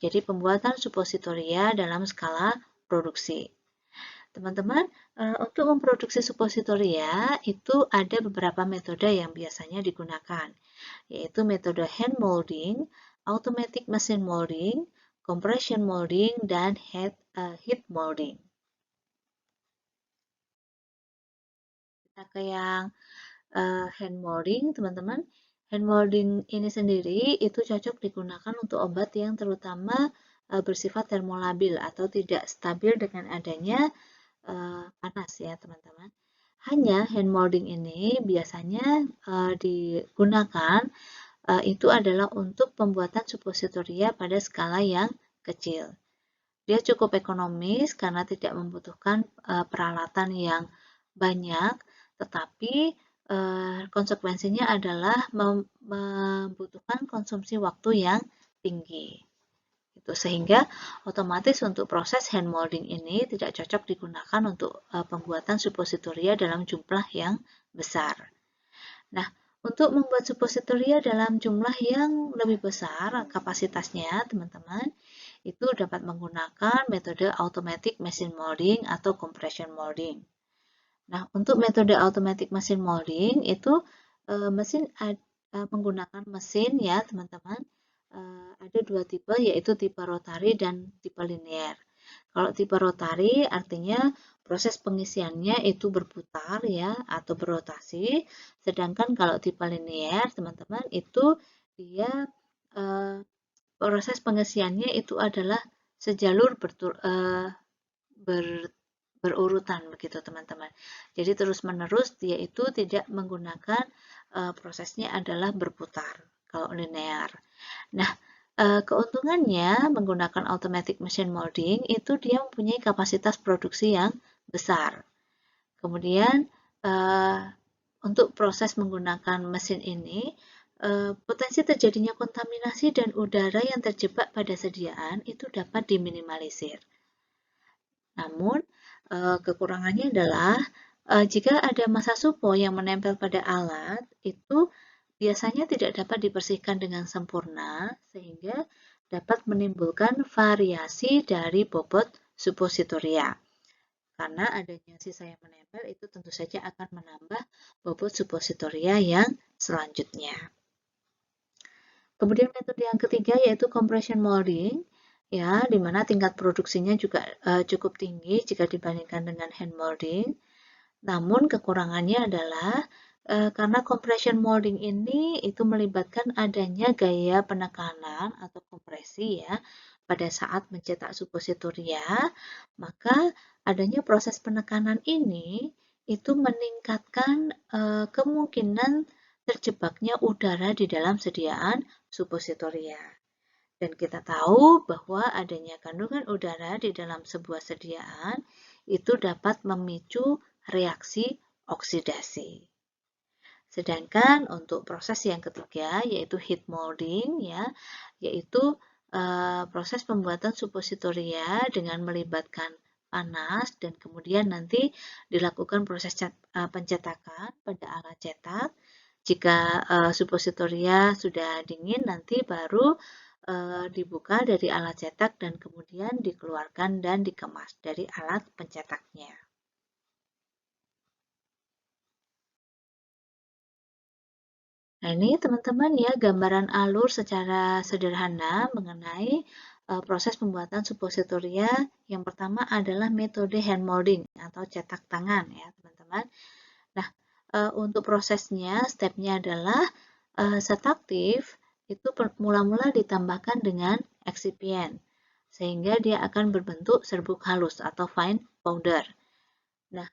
Jadi pembuatan suppositoria dalam skala produksi. Teman-teman, untuk memproduksi suppositoria itu ada beberapa metode yang biasanya digunakan, yaitu metode hand molding, automatic machine molding, compression molding, dan heat molding. Kita ke yang hand molding, teman-teman. Hand molding ini sendiri itu cocok digunakan untuk obat yang terutama bersifat termolabil atau tidak stabil dengan adanya panas ya, teman-teman. Hanya hand molding ini biasanya digunakan itu adalah untuk pembuatan suppositoria pada skala yang kecil. Dia cukup ekonomis karena tidak membutuhkan peralatan yang banyak, tetapi konsekuensinya adalah membutuhkan konsumsi waktu yang tinggi. Sehingga otomatis untuk proses hand molding ini tidak cocok digunakan untuk pembuatan suppositoria dalam jumlah yang besar. Nah, untuk membuat suppositoria dalam jumlah yang lebih besar kapasitasnya, teman-teman, itu dapat menggunakan metode automatic machine molding atau compression molding. Nah, untuk metode automatic machine molding itu menggunakan mesin ya, teman-teman. Ada dua tipe, yaitu tipe rotari dan tipe linear. Kalau tipe rotari artinya proses pengisiannya itu berputar ya atau berotasi, sedangkan kalau tipe linear, teman-teman, itu dia proses pengisiannya itu adalah sejalur berurutan begitu, teman-teman. Jadi terus-menerus dia itu tidak menggunakan prosesnya adalah berputar kalau linear. Nah, keuntungannya menggunakan automatic machine molding itu dia mempunyai kapasitas produksi yang besar. Kemudian untuk proses menggunakan mesin ini, potensi terjadinya kontaminasi dan udara yang terjebak pada sediaan itu dapat diminimalisir. Namun, kekurangannya adalah jika ada massa suppo yang menempel pada alat, itu biasanya tidak dapat dibersihkan dengan sempurna, sehingga dapat menimbulkan variasi dari bobot suppositoria. Karena adanya sisa yang menempel itu tentu saja akan menambah bobot suppositoria yang selanjutnya. Kemudian metode yang ketiga yaitu compression molding, ya, di mana tingkat produksinya juga cukup tinggi jika dibandingkan dengan hand molding. Namun kekurangannya adalah karena compression molding ini itu melibatkan adanya gaya penekanan atau kompresi ya pada saat mencetak suppositoria, maka adanya proses penekanan ini itu meningkatkan kemungkinan terjebaknya udara di dalam sediaan suppositoria. Dan kita tahu bahwa adanya kandungan udara di dalam sebuah sediaan itu dapat memicu reaksi oksidasi. Sedangkan untuk proses yang ketiga yaitu heat molding ya, yaitu proses pembuatan suppositoria dengan melibatkan panas dan kemudian nanti dilakukan proses pencetakan pada alat cetak. Jika suppositoria sudah dingin nanti baru dibuka dari alat cetak dan kemudian dikeluarkan dan dikemas dari alat pencetaknya. Nah, ini teman-teman ya gambaran alur secara sederhana mengenai proses pembuatan suppositoria. Yang pertama adalah metode hand molding atau cetak tangan ya teman-teman. Nah, untuk prosesnya, stepnya adalah zat aktif itu mula-mula ditambahkan dengan eksipien sehingga dia akan berbentuk serbuk halus atau fine powder. Nah,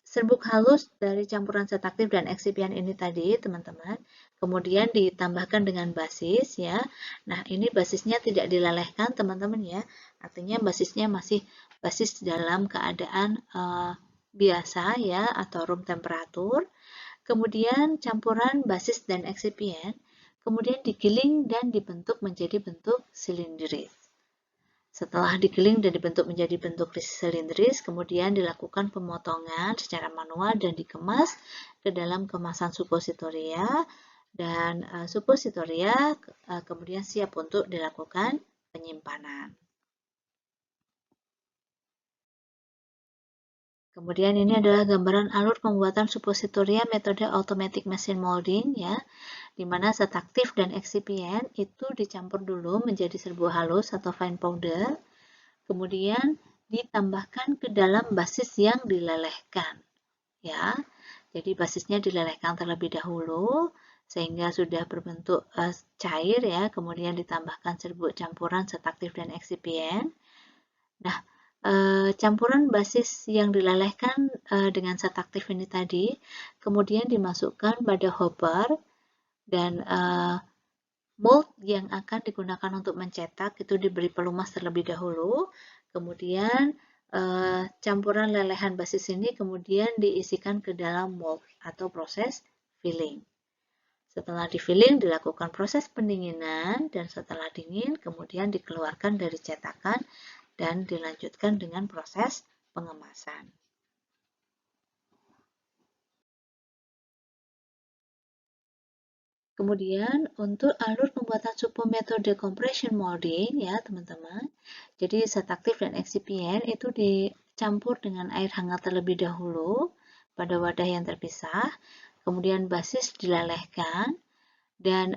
serbuk halus dari campuran zat aktif dan eksipien ini tadi, teman-teman, kemudian ditambahkan dengan basis ya. Nah, ini basisnya tidak dilelehkan, teman-teman ya. Artinya basisnya masih basis dalam keadaan biasa ya atau room temperatur. Kemudian campuran basis dan eksipien kemudian digiling dan dibentuk menjadi bentuk silindris. Setelah digiling dan dibentuk menjadi bentuk silindris, kemudian dilakukan pemotongan secara manual dan dikemas ke dalam kemasan suppositoria dan suppositoria kemudian siap untuk dilakukan penyimpanan. Kemudian ini adalah gambaran alur pembuatan suppositoria metode automatic machine molding ya, di mana zat aktif dan eksipien itu dicampur dulu menjadi serbuk halus atau fine powder, kemudian ditambahkan ke dalam basis yang dilelehkan ya. Jadi basisnya dilelehkan terlebih dahulu sehingga sudah berbentuk cair ya, kemudian ditambahkan serbuk campuran zat aktif dan eksipien. Nah, campuran basis yang dilelehkan dengan zat aktif ini tadi kemudian dimasukkan pada hopper dan mold yang akan digunakan untuk mencetak itu diberi pelumas terlebih dahulu, kemudian campuran lelehan basis ini kemudian diisikan ke dalam mold atau proses filling. Setelah di-filling dilakukan proses pendinginan dan setelah dingin kemudian dikeluarkan dari cetakan dan dilanjutkan dengan proses pengemasan. Kemudian untuk alur pembuatan supo metode compression molding ya teman-teman. Jadi zat aktif dan eksipien itu dicampur dengan air hangat terlebih dahulu pada wadah yang terpisah. Kemudian basis dilelehkan dan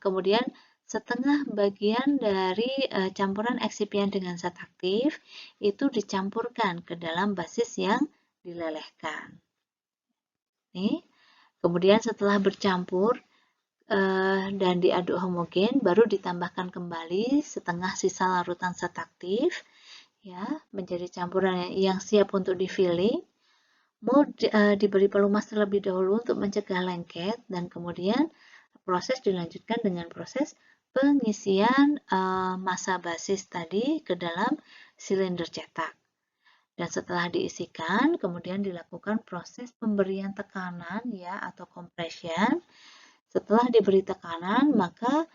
kemudian setengah bagian dari campuran eksipien dengan zat aktif itu dicampurkan ke dalam basis yang dilelehkan. Nih, kemudian setelah bercampur dan diaduk homogen, baru ditambahkan kembali setengah sisa larutan zat aktif ya menjadi campuran yang siap untuk di-filling. Mold diberi pelumas terlebih dahulu untuk mencegah lengket dan kemudian proses dilanjutkan dengan proses pengisian massa basis tadi ke dalam silinder cetak. Dan setelah diisikan, kemudian dilakukan proses pemberian tekanan ya atau compression. Setelah diberi tekanan, maka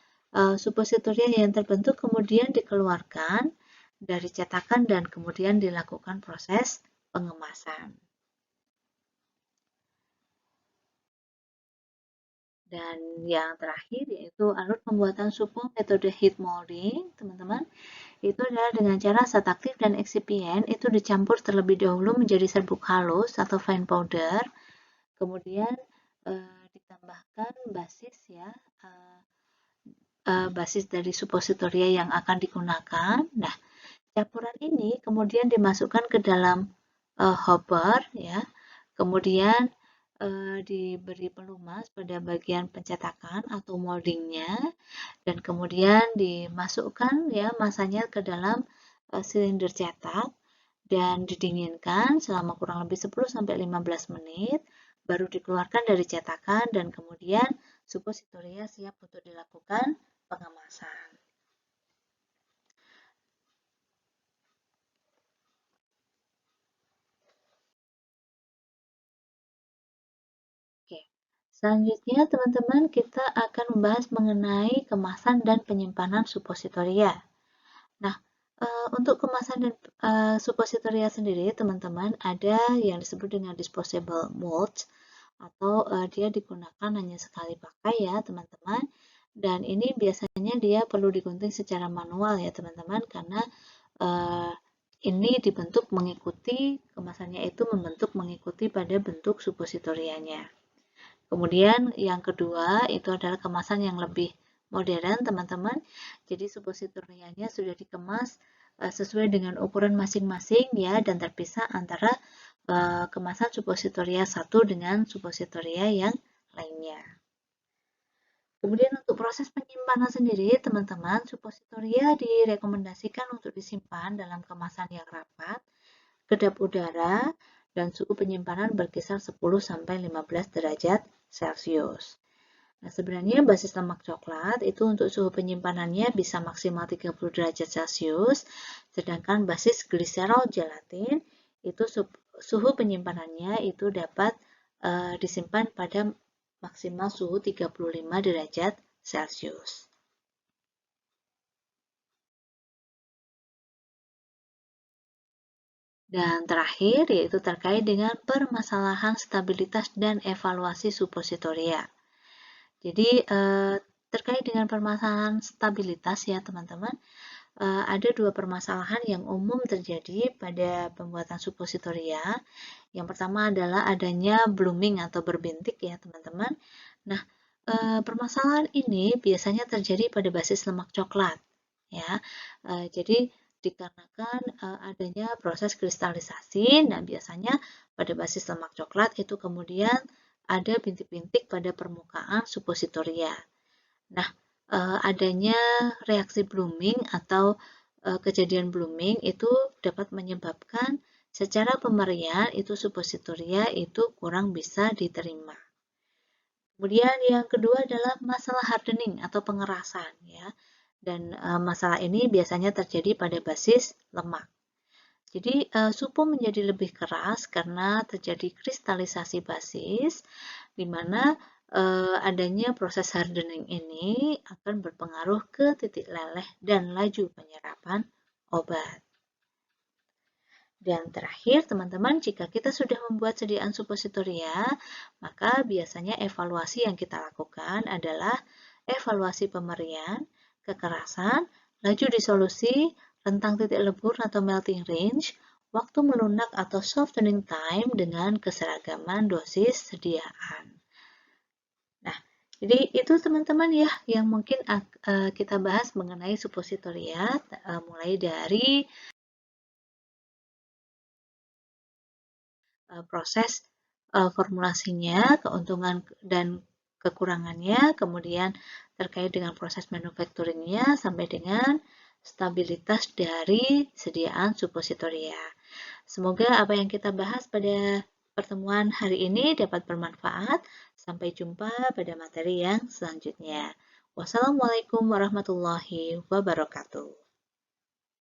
suppositoria yang terbentuk kemudian dikeluarkan dari cetakan dan kemudian dilakukan proses pengemasan. Dan yang terakhir yaitu alur pembuatan supo metode heat molding, teman-teman. Itu adalah dengan cara zat aktif dan eksipien itu dicampur terlebih dahulu menjadi serbuk halus atau fine powder. Kemudian ditambahkan basis ya, basis dari suppositoria yang akan digunakan. Nah, campuran ini kemudian dimasukkan ke dalam hopper ya. Kemudian diberi pelumas pada bagian pencetakan atau moldingnya dan kemudian dimasukkan ya masanya ke dalam silinder cetak dan didinginkan selama kurang lebih 10-15 menit baru dikeluarkan dari cetakan dan kemudian suppositoria siap untuk dilakukan pengemasan. Oke. Selanjutnya, teman-teman, kita akan membahas mengenai kemasan dan penyimpanan supositoria. Nah, untuk kemasan dan supositoria sendiri, teman-teman, ada yang disebut dengan disposable molds atau dia digunakan hanya sekali pakai ya, teman-teman. Dan ini biasanya dia perlu digunting secara manual ya, teman-teman, karena uh, ini dibentuk mengikuti kemasannya itu membentuk mengikuti pada bentuk supositorianya. Kemudian yang kedua itu adalah kemasan yang lebih modern, teman-teman. Jadi supositorianya sudah dikemas sesuai dengan ukuran masing-masing ya dan terpisah antara kemasan supositoria satu dengan supositoria yang lainnya. Kemudian untuk proses penyimpanan sendiri, teman-teman, supositoria direkomendasikan untuk disimpan dalam kemasan yang rapat, kedap udara, dan suhu penyimpanan berkisar 10-15 derajat Celcius. Nah, sebenarnya basis lemak coklat itu untuk suhu penyimpanannya bisa maksimal 30 derajat Celcius, sedangkan basis gliserol gelatin itu suhu penyimpanannya itu dapat disimpan pada maksimal suhu 35 derajat Celcius. Dan terakhir yaitu terkait dengan permasalahan stabilitas dan evaluasi supositoria. Jadi terkait dengan permasalahan stabilitas ya teman-teman, ada dua permasalahan yang umum terjadi pada pembuatan supositoria. Yang pertama adalah adanya blooming atau berbintik ya teman-teman. Nah, permasalahan ini biasanya terjadi pada basis lemak coklat ya. Jadi dikarenakan adanya proses kristalisasi, nah biasanya pada basis lemak coklat itu kemudian ada bintik-bintik pada permukaan supositoria. Nah, adanya reaksi blooming atau kejadian blooming itu dapat menyebabkan secara pemerian itu supositoria itu kurang bisa diterima. Kemudian yang kedua adalah masalah hardening atau pengerasan ya. Dan masalah ini biasanya terjadi pada basis lemak. Jadi supo menjadi lebih keras karena terjadi kristalisasi basis di mana adanya proses hardening ini akan berpengaruh ke titik leleh dan laju penyerapan obat. Dan terakhir, teman-teman, jika kita sudah membuat sediaan supositoria, maka biasanya evaluasi yang kita lakukan adalah evaluasi pemerian, kekerasan, laju disolusi, rentang titik lebur atau melting range, waktu melunak atau softening time dengan keseragaman dosis sediaan. Nah, jadi itu teman-teman ya yang mungkin kita bahas mengenai supositoria mulai dari proses formulasinya, keuntungan dan kekurangannya, kemudian terkait dengan proses manufacturingnya sampai dengan stabilitas dari sediaan supositoria. Semoga apa yang kita bahas pada pertemuan hari ini dapat bermanfaat. Sampai jumpa pada materi yang selanjutnya. Wassalamualaikum warahmatullahi wabarakatuh.